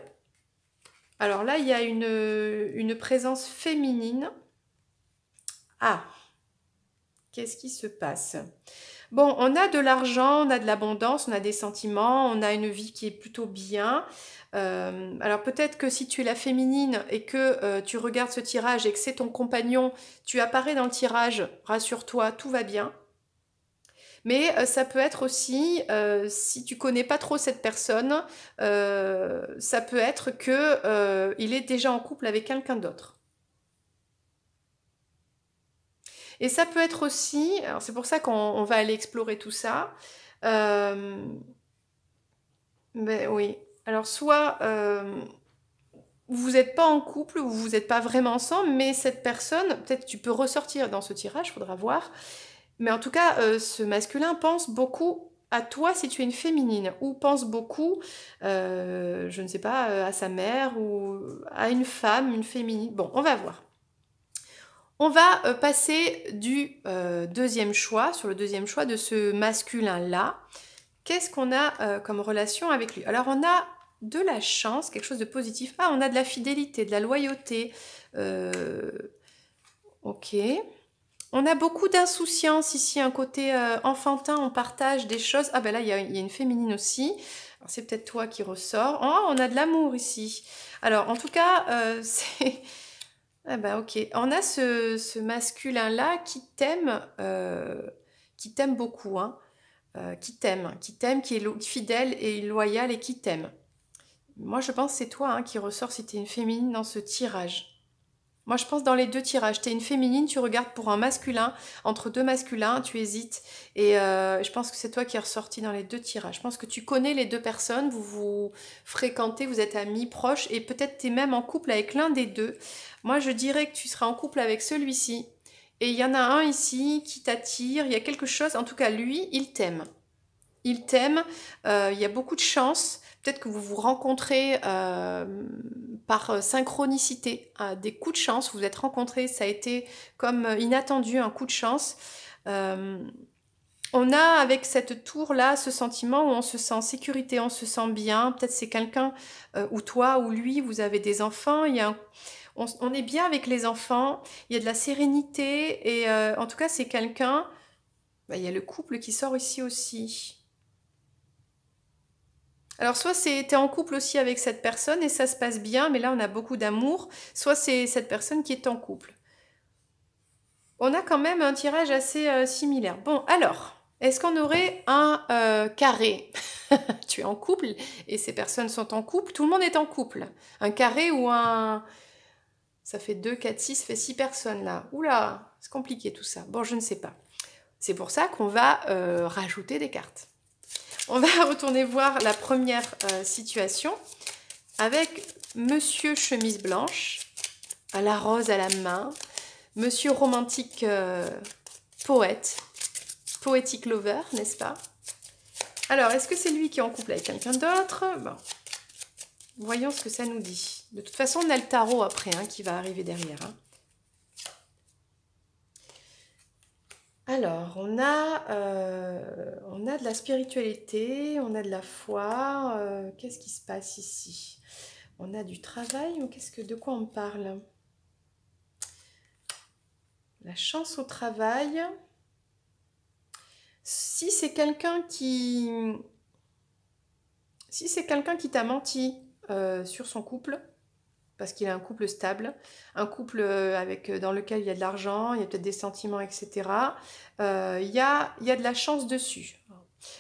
Alors là, il y a une présence féminine. Ah, qu'est-ce qui se passe? Bon, on a de l'argent, on a de l'abondance, on a des sentiments, on a une vie qui est plutôt bien. Alors peut-être que si tu es la féminine et que tu regardes ce tirage et que c'est ton compagnon, tu apparais dans le tirage, rassure-toi, tout va bien. Mais ça peut être aussi, si tu connais pas trop cette personne, ça peut être que il est déjà en couple avec quelqu'un d'autre. Et ça peut être aussi, alors c'est pour ça qu'on va aller explorer tout ça. Mais oui, alors soit vous n'êtes pas en couple ou vous n'êtes pas vraiment ensemble, mais cette personne, peut-être tu peux ressortir dans ce tirage, il faudra voir. Mais en tout cas, ce masculin pense beaucoup à toi si tu es une féminine, ou pense beaucoup, je ne sais pas, à sa mère ou à une femme, une féminine. Bon, on va voir. On va passer du deuxième choix, sur le deuxième choix de ce masculin-là. Qu'est-ce qu'on a comme relation avec lui? Alors, on a de la chance, quelque chose de positif. Ah, on a de la fidélité, de la loyauté. Ok. On a beaucoup d'insouciance ici, un côté enfantin, on partage des choses. Ah ben là, il y a une féminine aussi. C'est peut-être toi qui ressors. Oh, on a de l'amour ici. Alors, en tout cas, c'est... Ah ben ok. On a ce masculin-là qui t'aime beaucoup, hein. Qui t'aime, qui est fidèle et loyal et qui t'aime. Moi, je pense que c'est toi hein, qui ressors si tu es une féminine dans ce tirage. Moi, je pense dans les deux tirages. Tu es une féminine, tu regardes pour un masculin. Entre deux masculins, tu hésites. Et je pense que c'est toi qui es ressorti dans les deux tirages. Je pense que tu connais les deux personnes, vous vous fréquentez, vous êtes amis, proches. Et peut-être tu es même en couple avec l'un des deux. Moi, je dirais que tu seras en couple avec celui-ci. Et il y en a un ici qui t'attire. Il y a quelque chose, en tout cas, lui, il t'aime. Il t'aime. Il y a beaucoup de chance. peut-être que vous vous rencontrez par synchronicité, des coups de chance, vous vous êtes rencontrés, ça a été comme inattendu, un coup de chance. Euh, on a avec cette tour-là ce sentiment où on se sent en sécurité, on se sent bien. Peut-être c'est quelqu'un, ou toi ou lui, vous avez des enfants, on est bien avec les enfants, il y a de la sérénité, et en tout cas c'est quelqu'un, bah, il y a le couple qui sort ici aussi. Alors soit t'es en couple aussi avec cette personne et ça se passe bien, mais là on a beaucoup d'amour, soit c'est cette personne qui est en couple. On a quand même un tirage assez similaire. Bon, alors, est-ce qu'on aurait un carré? Tu es en couple et ces personnes sont en couple, tout le monde est en couple. Un carré ou un... Ça fait 2, 4, 6, ça fait 6 personnes là. Oula, c'est compliqué tout ça. Bon, je ne sais pas. C'est pour ça qu'on va rajouter des cartes. On va retourner voir la première situation avec Monsieur Chemise Blanche, à la rose à la main, Monsieur Romantique Poète, Poetic Lover, n'est-ce pas? Alors, est-ce que c'est lui qui est en couple avec quelqu'un d'autre? Bon. Voyons ce que ça nous dit. De toute façon, on a le tarot après hein, qui va arriver derrière. Hein. Alors, on a de la spiritualité, on a de la foi. Qu'est-ce qui se passe ici? On a du travail ou de quoi on parle? La chance au travail. Si c'est quelqu'un qui t'a menti sur son couple, parce qu'il a un couple stable, un couple dans lequel il y a de l'argent, il y a peut-être des sentiments, etc. Il y a de la chance dessus.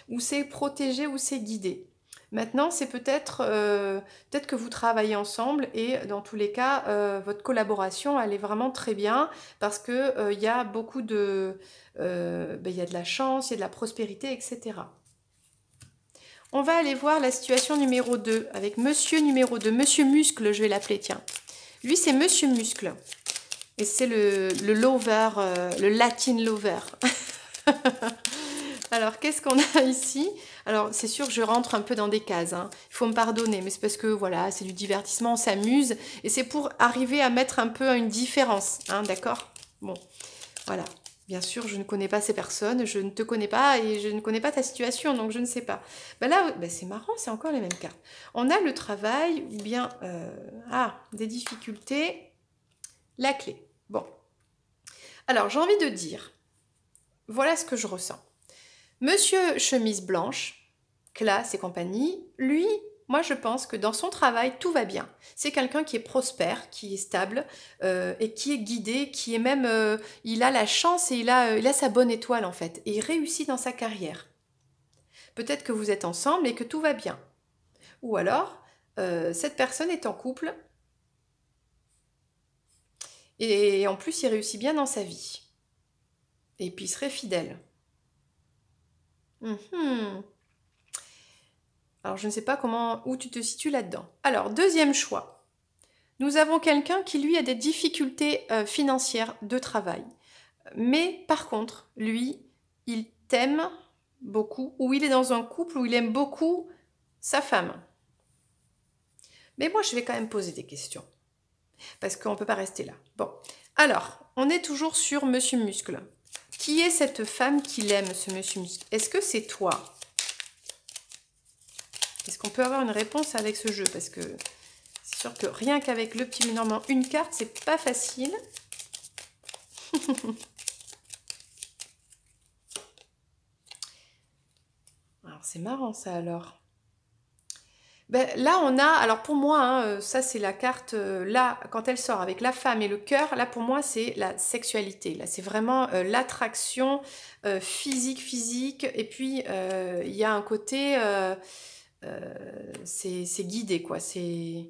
Ou c'est protégé ou c'est guidé. Maintenant, c'est peut-être que vous travaillez ensemble et dans tous les cas, votre collaboration, elle est vraiment très bien parce que il y a beaucoup de... il y a de la chance, il y a de la prospérité, etc. On va aller voir la situation numéro 2 avec monsieur numéro 2, monsieur Muscle, je vais l'appeler, tiens. Lui, c'est monsieur Muscle. Et c'est le lover, le latin lover. Alors, qu'est-ce qu'on a ici? Alors, c'est sûr que je rentre un peu dans des cases. Hein. Il faut me pardonner, mais c'est parce que, voilà, c'est du divertissement, on s'amuse. Et c'est pour arriver à mettre un peu une différence, hein, d'accord? Bon, voilà. Bien sûr, je ne connais pas ces personnes, je ne te connais pas et je ne connais pas ta situation, donc je ne sais pas. Ben là, ben c'est marrant, c'est encore les mêmes cartes. On a le travail, ou bien des difficultés, la clé. Bon. Alors, j'ai envie de dire, voilà ce que je ressens. Monsieur Chemise Blanche, classe et compagnie, lui, moi je pense que dans son travail, tout va bien. C'est quelqu'un qui est prospère, qui est stable et qui est guidé, qui est même... il a la chance et il a sa bonne étoile en fait. Et il réussit dans sa carrière. Peut-être que vous êtes ensemble et que tout va bien. Ou alors, cette personne est en couple et en plus il réussit bien dans sa vie. Et puis il serait fidèle. Alors, je ne sais pas où tu te situes là-dedans. Alors, deuxième choix. Nous avons quelqu'un qui, lui, a des difficultés financières de travail. Mais, par contre, lui, il t'aime beaucoup, ou il est dans un couple où il aime beaucoup sa femme. Mais moi, je vais quand même poser des questions. Parce qu'on ne peut pas rester là. Bon. Alors, on est toujours sur Monsieur Muscle. Qui est cette femme qui l'aime, ce Monsieur Muscle? Est-ce que c'est toi? Est-ce qu'on peut avoir une réponse avec ce jeu? Parce que c'est sûr que rien qu'avec le petit Lenormand, une carte, c'est pas facile. Alors, c'est marrant ça alors. Ben, là, on a, alors pour moi, hein, ça c'est la carte, là, quand elle sort avec la femme et le cœur, là pour moi c'est la sexualité. Là, c'est vraiment l'attraction physique. Et puis, il y a un côté... c'est guidé, quoi. C'est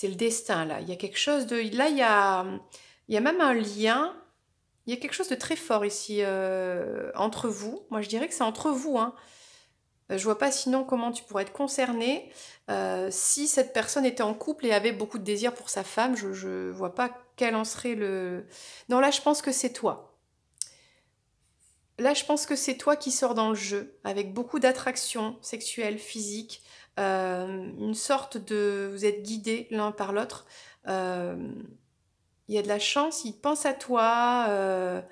le destin, là. Il y a quelque chose de... Là, il y a même un lien. Il y a quelque chose de très fort ici entre vous. Moi, je dirais que c'est entre vous, hein. Je vois pas sinon comment tu pourrais être concerné. Si cette personne était en couple et avait beaucoup de désir pour sa femme, je vois pas quel en serait le... Non, là, je pense que c'est toi. Là, je pense que c'est toi qui sors dans le jeu, avec beaucoup d'attraction sexuelle, physique, une sorte de... Vous êtes guidés l'un par l'autre. Euh, il y a de la chance, il pense à toi.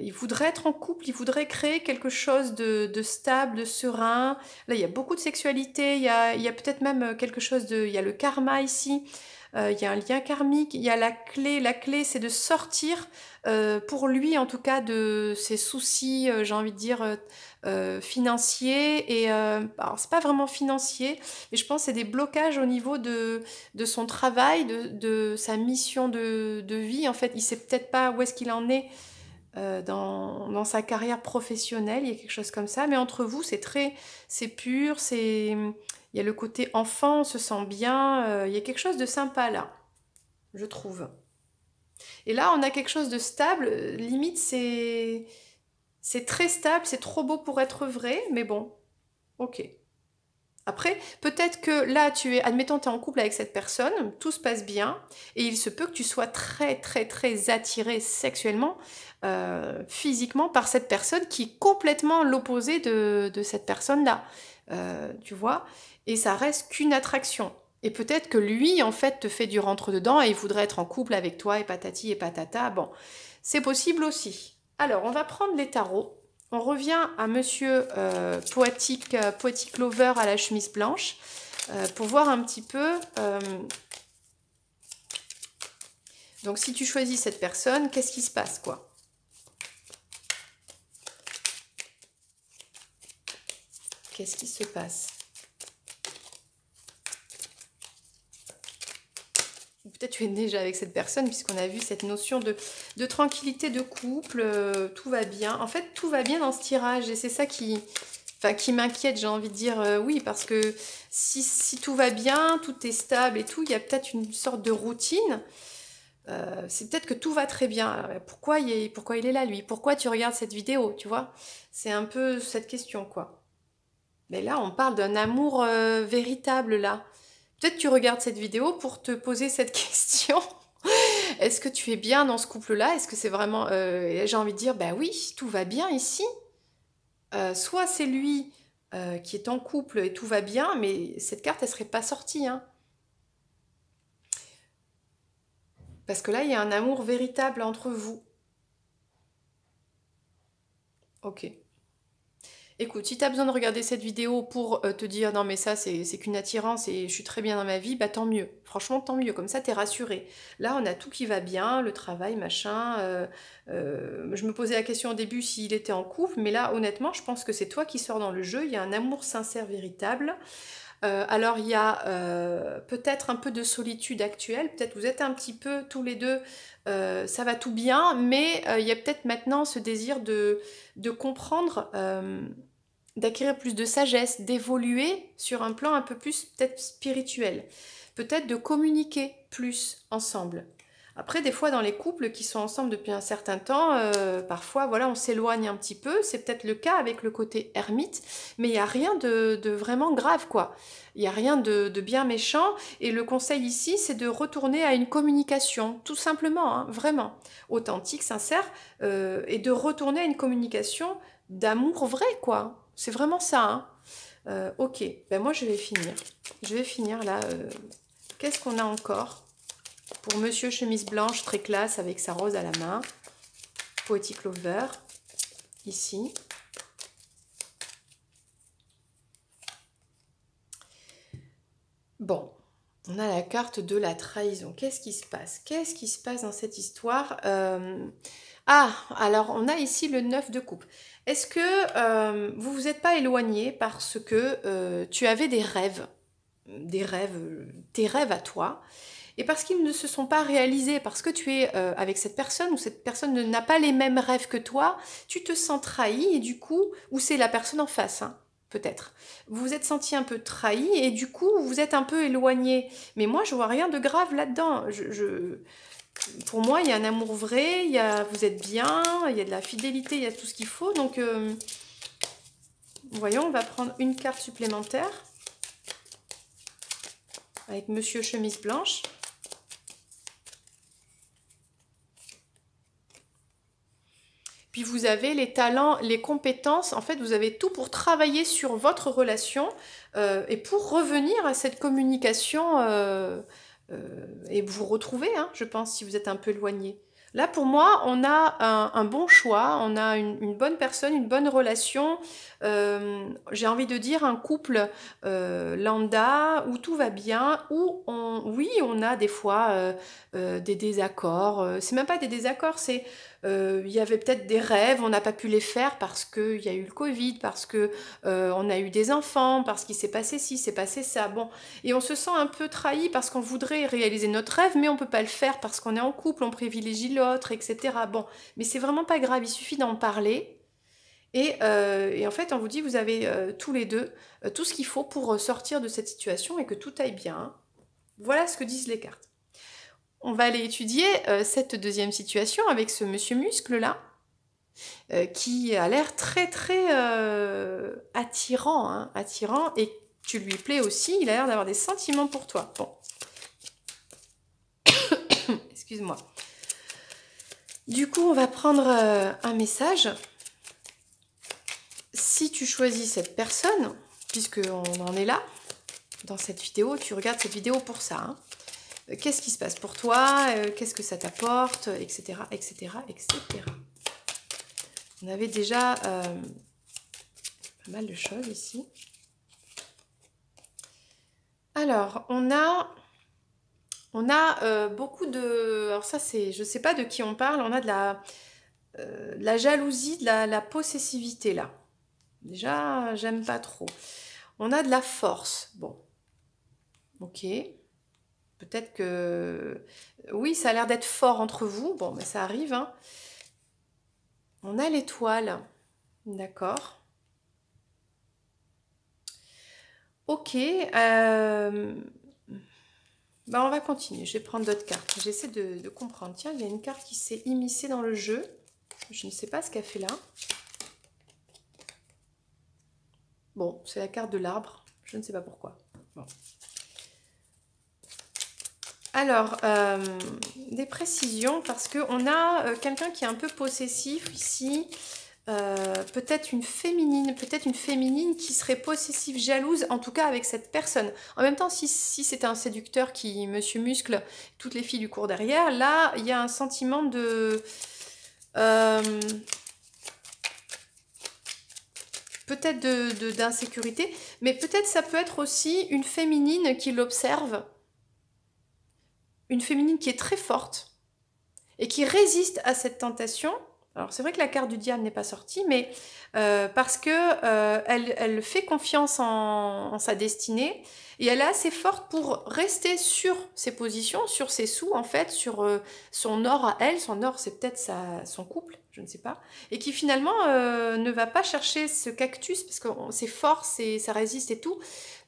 Il voudrait être en couple, il voudrait créer quelque chose de stable, de serein. Là, il y a beaucoup de sexualité, il y a peut-être même quelque chose de... Il y a le karma ici, il y a un lien karmique, il y a la clé. La clé, c'est de sortir, pour lui en tout cas, de ses soucis, j'ai envie de dire, financiers. Et, alors, c'est pas vraiment financier, mais je pense que c'est des blocages au niveau de son travail, de sa mission de vie. En fait, il sait peut-être pas où est-ce qu'il en est dans sa carrière professionnelle, il y a quelque chose comme ça, mais entre vous, c'est pur, il y a le côté enfant, on se sent bien, il y a quelque chose de sympa là, je trouve. Et là, on a quelque chose de stable, limite, c'est très stable, c'est trop beau pour être vrai, mais bon, ok. Après, peut-être que là, admettons, tu es en couple avec cette personne, tout se passe bien, et il se peut que tu sois très, très, très attiré sexuellement, physiquement, par cette personne qui est complètement l'opposé de cette personne-là. Tu vois? Et ça reste qu'une attraction. Et peut-être que lui, en fait, te fait du rentre-dedans et il voudrait être en couple avec toi, et patati et patata. Bon, c'est possible aussi. Alors, on va prendre les tarots. On revient à Monsieur Poetic Lover à la chemise blanche pour voir un petit peu. Donc, si tu choisis cette personne, qu'est-ce qui se passe, quoi? Qu'est-ce qui se passe? Ou peut-être tu es déjà avec cette personne, puisqu'on a vu cette notion de tranquillité de couple, tout va bien. En fait, tout va bien dans ce tirage, et c'est ça qui m'inquiète, j'ai envie de dire. Oui, parce que si tout va bien, tout est stable et tout, il y a peut-être une sorte de routine. C'est peut-être que tout va très bien. Alors, pourquoi il est là, lui? Pourquoi tu regardes cette vidéo, tu vois? C'est un peu cette question, quoi. Mais là, on parle d'un amour véritable, là. Peut-être tu regardes cette vidéo pour te poser cette question. Est-ce que tu es bien dans ce couple-là? Est-ce que c'est vraiment... j'ai envie de dire, bah oui, tout va bien ici. Soit c'est lui qui est en couple et tout va bien, mais cette carte, elle serait pas sortie, hein. Parce que là, il y a un amour véritable entre vous. Ok. Écoute, si tu as besoin de regarder cette vidéo pour te dire non mais ça c'est qu'une attirance et je suis très bien dans ma vie, bah tant mieux. Franchement, tant mieux. Comme ça, t'es rassuré. Là, on a tout qui va bien, le travail, machin. Je me posais la question au début s'il était en couple, mais là, honnêtement, je pense que c'est toi qui sors dans le jeu. Il y a un amour sincère, véritable. Alors, il y a peut-être un peu de solitude actuelle. Peut-être vous êtes un petit peu tous les deux, ça va tout bien, mais il y a peut-être maintenant ce désir de comprendre, d'acquérir plus de sagesse, d'évoluer sur un plan un peu plus peut-être spirituel. Peut-être de communiquer plus ensemble. Après, des fois, dans les couples qui sont ensemble depuis un certain temps, parfois, voilà, on s'éloigne un petit peu. C'est peut-être le cas avec le côté ermite, mais il n'y a rien de vraiment grave, quoi. Il n'y a rien de bien méchant. Et le conseil ici, c'est de retourner à une communication, tout simplement, hein, vraiment, authentique, sincère, et de retourner à une communication d'amour vrai, quoi. C'est vraiment ça, hein. Ok, ben moi je vais finir. Je vais finir là. Qu'est-ce qu'on a encore pour Monsieur Chemise Blanche, très classe, avec sa rose à la main. Poetic Lover, ici. Bon, on a la carte de la trahison. Qu'est-ce qui se passe? Qu'est-ce qui se passe dans cette histoire? Ah, alors on a ici le 9 de coupe. Est-ce que vous vous êtes pas éloigné parce que tu avais des rêves, tes rêves à toi, et parce qu'ils ne se sont pas réalisés, parce que tu es avec cette personne, ou cette personne n'a pas les mêmes rêves que toi, tu te sens trahi, et du coup, ou c'est la personne en face, hein, peut-être. Vous vous êtes senti un peu trahi, et du coup, vous êtes un peu éloigné. Mais moi, je vois rien de grave là-dedans. Pour moi, il y a un amour vrai, vous êtes bien, il y a de la fidélité, il y a tout ce qu'il faut. Donc, voyons, on va prendre une carte supplémentaire avec Monsieur Chemise Blanche. Puis puis vous avez les talents, les compétences, en fait vous avez tout pour travailler sur votre relation et pour revenir à cette communication et vous retrouver, hein, je pense, si vous êtes un peu éloigné. Là, pour moi, on a un bon choix, on a une bonne personne, une bonne relation. J'ai envie de dire un couple lambda où tout va bien, où oui, on a des fois des désaccords. C'est même pas des désaccords, c'est il y avait peut-être des rêves, on n'a pas pu les faire parce qu'il y a eu le Covid, parce que on a eu des enfants, parce qu'il s'est passé ci, s'est passé ça. Bon, et on se sent un peu trahi parce qu'on voudrait réaliser notre rêve, mais on peut pas le faire parce qu'on est en couple, on privilégie l'autre, etc. Bon, mais c'est vraiment pas grave, il suffit d'en parler. Et en fait, on vous dit, vous avez tous les deux tout ce qu'il faut pour sortir de cette situation et que tout aille bien. Voilà ce que disent les cartes. On va aller étudier cette deuxième situation avec ce monsieur muscle-là, qui a l'air très très attirant, hein, attirant, et tu lui plais aussi, il a l'air d'avoir des sentiments pour toi. Bon. Excuse-moi. Du coup, on va prendre un message. Si tu choisis cette personne, puisqu'on en est là, dans cette vidéo, tu regardes cette vidéo pour ça, hein. Qu'est-ce qui se passe pour toi, qu'est-ce que ça t'apporte, etc., etc., etc. On avait déjà pas mal de choses ici. Alors, on a beaucoup de... Alors ça, c'est... Je sais pas de qui on parle, on a de la jalousie, de la possessivité, là. Déjà, j'aime pas trop. On a de la force. Bon. Ok. Peut-être que... Oui, ça a l'air d'être fort entre vous. Bon, mais ça arrive, hein. On a l'étoile. D'accord. Ok. On va continuer. Je vais prendre d'autres cartes. J'essaie de comprendre. Tiens, il y a une carte qui s'est immiscée dans le jeu. Je ne sais pas ce qu'elle fait là. Bon, c'est la carte de l'arbre. Je ne sais pas pourquoi. Bon. Alors, des précisions, parce qu'on a quelqu'un qui est un peu possessif ici. Peut-être une féminine qui serait possessive, jalouse, en tout cas avec cette personne. En même temps, si c'est un séducteur qui, monsieur muscle, toutes les filles du cours derrière, là, il y a un sentiment de... peut-être d'insécurité, mais peut-être ça peut être aussi une féminine qui l'observe, une féminine qui est très forte et qui résiste à cette tentation. Alors c'est vrai que la carte du diable n'est pas sortie, mais parce que elle fait confiance en sa destinée et elle est assez forte pour rester sur ses positions, sur ses sous en fait, sur son or à elle. Son or c'est peut-être son couple, je ne sais pas, et qui finalement ne va pas chercher ce cactus parce que c'est fort, ça résiste et tout.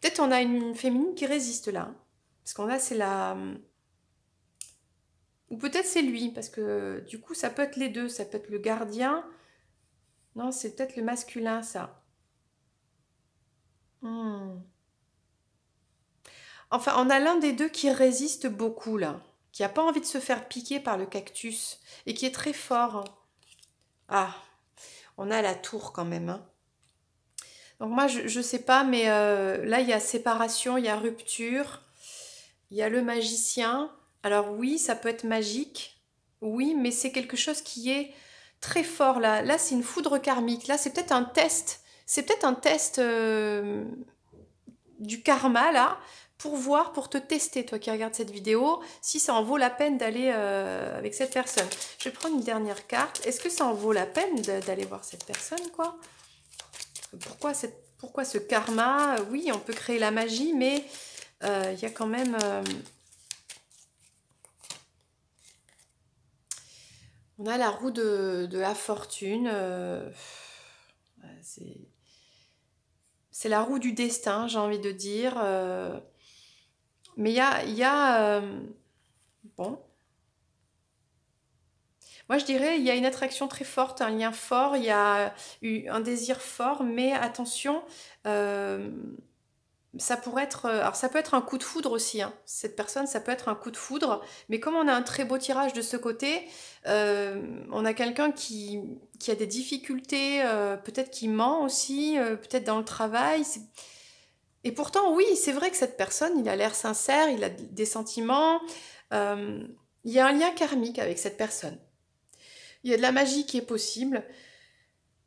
Peut-être on a une féminine qui résiste là, hein, parce qu'on a c'est la... Ou peut-être c'est lui, parce que du coup, ça peut être les deux. Ça peut être le gardien. Non, c'est peut-être le masculin, ça. Enfin, on a l'un des deux qui résiste beaucoup, là. Qui n'a pas envie de se faire piquer par le cactus. Et qui est très fort. Ah, on a la tour quand même, hein. Donc moi, je ne sais pas, mais là, il y a séparation, il y a rupture. Il y a le magicien. Alors oui, ça peut être magique. Oui, mais c'est quelque chose qui est très fort là. Là, c'est une foudre karmique. Là, c'est peut-être un test. C'est peut-être un test du karma là pour voir, pour te tester, toi qui regardes cette vidéo, si ça en vaut la peine d'aller avec cette personne. Je vais prendre une dernière carte. Est-ce que ça en vaut la peine d'aller voir cette personne, quoi? Pourquoi ce karma? Oui, on peut créer la magie, mais il y a quand même... on a la roue de la fortune. C'est la roue du destin, j'ai envie de dire. Mais il y a bon. Moi, je dirais, il y a une attraction très forte, un lien fort, il y a un désir fort, mais attention, Ça pourrait être, alors ça peut être un coup de foudre aussi, hein. Cette personne, ça peut être un coup de foudre, mais comme on a un très beau tirage de ce côté, on a quelqu'un qui a des difficultés, peut-être qui ment aussi, peut-être dans le travail. Et pourtant, oui, c'est vrai que cette personne, il a l'air sincère, il a des sentiments. euh, il y a un lien karmique avec cette personne. Il y a de la magie qui est possible.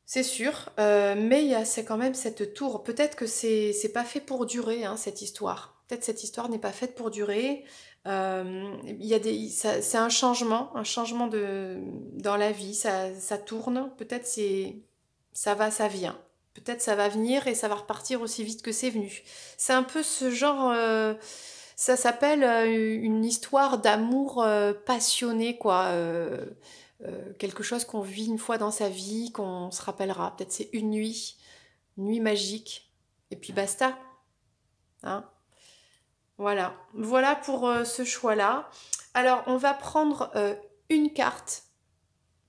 C'est sûr, mais il y a c'est quand même cette tour. Peut-être que c'est pas fait pour durer, hein, cette histoire. Peut-être cette histoire n'est pas faite pour durer. Il y a c'est un changement dans la vie. Ça tourne. Peut-être ça va, ça vient. Peut-être ça va venir et ça va repartir aussi vite que c'est venu. C'est un peu ce genre. Ça s'appelle une histoire d'amour passionné, quoi. Quelque chose qu'on vit une fois dans sa vie, qu'on se rappellera. Peut-être c'est une nuit magique, et puis basta. Hein. Voilà. Voilà pour ce choix-là. Alors, on va prendre une carte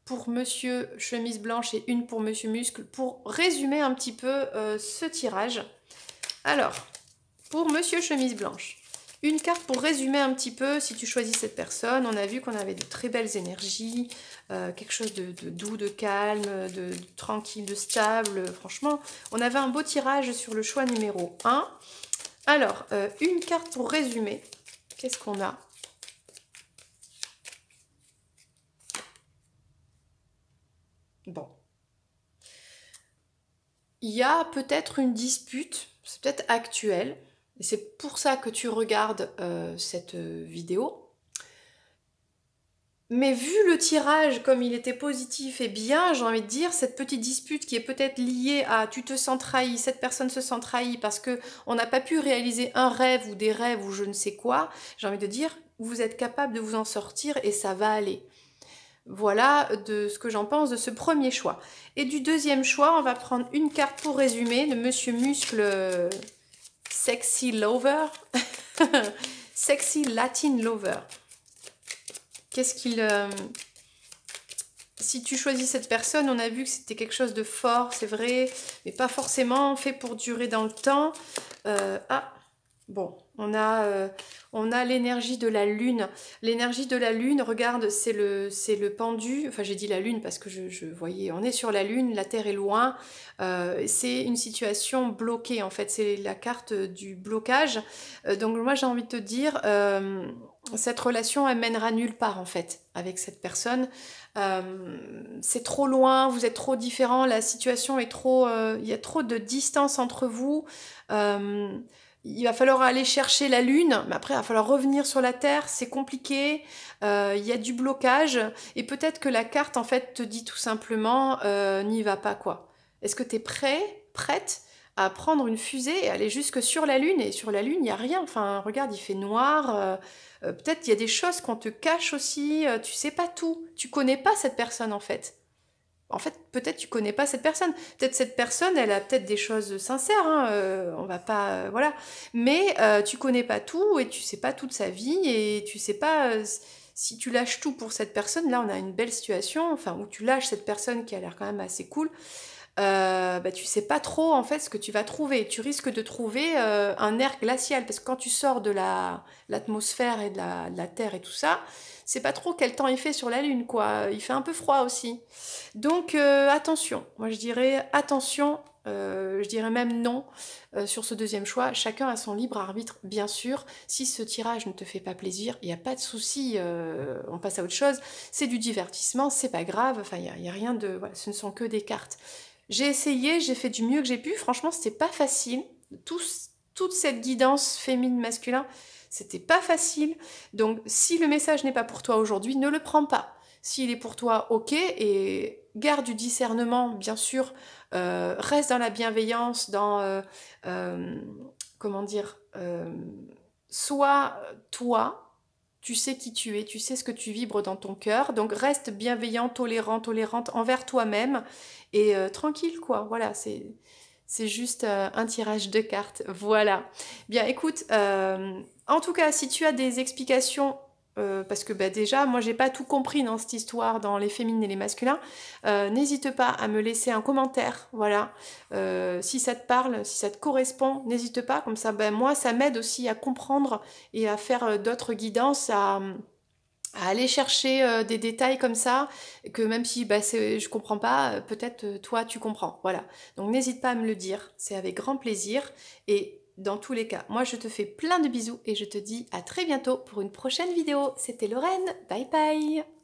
pour Monsieur Chemise Blanche et une pour Monsieur Muscle pour résumer un petit peu ce tirage. Alors, pour Monsieur Chemise Blanche. Une carte pour résumer un petit peu, si tu choisis cette personne, on a vu qu'on avait de très belles énergies, quelque chose de doux, de calme, de tranquille, de stable. Franchement, on avait un beau tirage sur le choix numéro 1. Alors, une carte pour résumer. Qu'est-ce qu'on a? Bon. Il y a peut-être une dispute, c'est peut-être actuel, et c'est pour ça que tu regardes cette vidéo. Mais vu le tirage comme il était positif et bien, j'ai envie de dire, cette petite dispute qui est peut-être liée à tu te sens trahi, cette personne se sent trahie parce que on n'a pas pu réaliser un rêve ou des rêves ou je ne sais quoi, j'ai envie de dire, vous êtes capable de vous en sortir et ça va aller. Voilà de ce que j'en pense de ce premier choix. Et du deuxième choix, on va prendre une carte pour résumer de Monsieur Muscle Sexy Lover. Sexy Latin Lover. Qu'est-ce qu'il... Si tu choisis cette personne, on a vu que c'était quelque chose de fort, c'est vrai, mais pas forcément fait pour durer dans le temps. Ah, bon, on a l'énergie de la lune. L'énergie de la lune, regarde, c'est le pendu. Enfin, j'ai dit la lune parce que je voyais, on est sur la lune, la Terre est loin. C'est une situation bloquée, en fait. C'est la carte du blocage. Donc, moi, j'ai envie de te dire, cette relation, elle mènera nulle part, en fait, avec cette personne. C'est trop loin, vous êtes trop différents, la situation est trop... Il y a trop de distance entre vous. Il va falloir aller chercher la Lune, mais après il va falloir revenir sur la Terre, c'est compliqué, il y a du blocage, et peut-être que la carte en fait te dit tout simplement n'y va pas quoi. Est-ce que tu es prête à prendre une fusée et aller jusque sur la Lune? Et sur la Lune, il n'y a rien, enfin regarde, il fait noir, peut-être il y a des choses qu'on te cache aussi, tu sais pas tout, tu connais pas cette personne en fait. En fait, peut-être tu connais pas cette personne. Peut-être cette personne, elle a peut-être des choses sincères, hein, on va pas, voilà. Mais tu connais pas tout et tu sais pas toute sa vie et tu sais pas si tu lâches tout pour cette personne. Là, on a une belle situation, enfin où tu lâches cette personne qui a l'air quand même assez cool. Bah, tu sais pas trop en fait ce que tu vas trouver. Tu risques de trouver un air glacial parce que quand tu sors de l'atmosphère et de la Terre et tout ça, c'est pas trop quel temps il fait sur la Lune quoi. Il fait un peu froid aussi. Donc attention, moi je dirais attention, je dirais même non sur ce deuxième choix. Chacun a son libre arbitre, bien sûr. Si ce tirage ne te fait pas plaisir, il n'y a pas de souci, on passe à autre chose. C'est du divertissement, c'est pas grave, enfin il y a rien de... Voilà, ce ne sont que des cartes. J'ai essayé, j'ai fait du mieux que j'ai pu. Franchement, c'était pas facile. Toute cette guidance féminine-masculin, c'était pas facile. Donc, si le message n'est pas pour toi aujourd'hui, ne le prends pas. S'il est pour toi, ok, et garde du discernement, bien sûr. Reste dans la bienveillance, dans comment dire, sois toi. Tu sais qui tu es, tu sais ce que tu vibres dans ton cœur. Donc reste bienveillant, tolérante envers toi-même et tranquille quoi. Voilà, c'est juste un tirage de cartes. Voilà. Bien, écoute, en tout cas, si tu as des explications parce que bah, déjà, moi j'ai pas tout compris dans cette histoire, dans les féminines et les masculins. N'hésite pas à me laisser un commentaire, voilà. Si ça te parle, si ça te correspond, n'hésite pas, comme ça, ben, moi ça m'aide aussi à comprendre et à faire d'autres guidances, à aller chercher des détails comme ça, que même si bah, je comprends pas, peut-être toi tu comprends. Voilà. Donc n'hésite pas à me le dire, c'est avec grand plaisir. Et dans tous les cas, moi je te fais plein de bisous et je te dis à très bientôt pour une prochaine vidéo. C'était Lorraine, bye bye!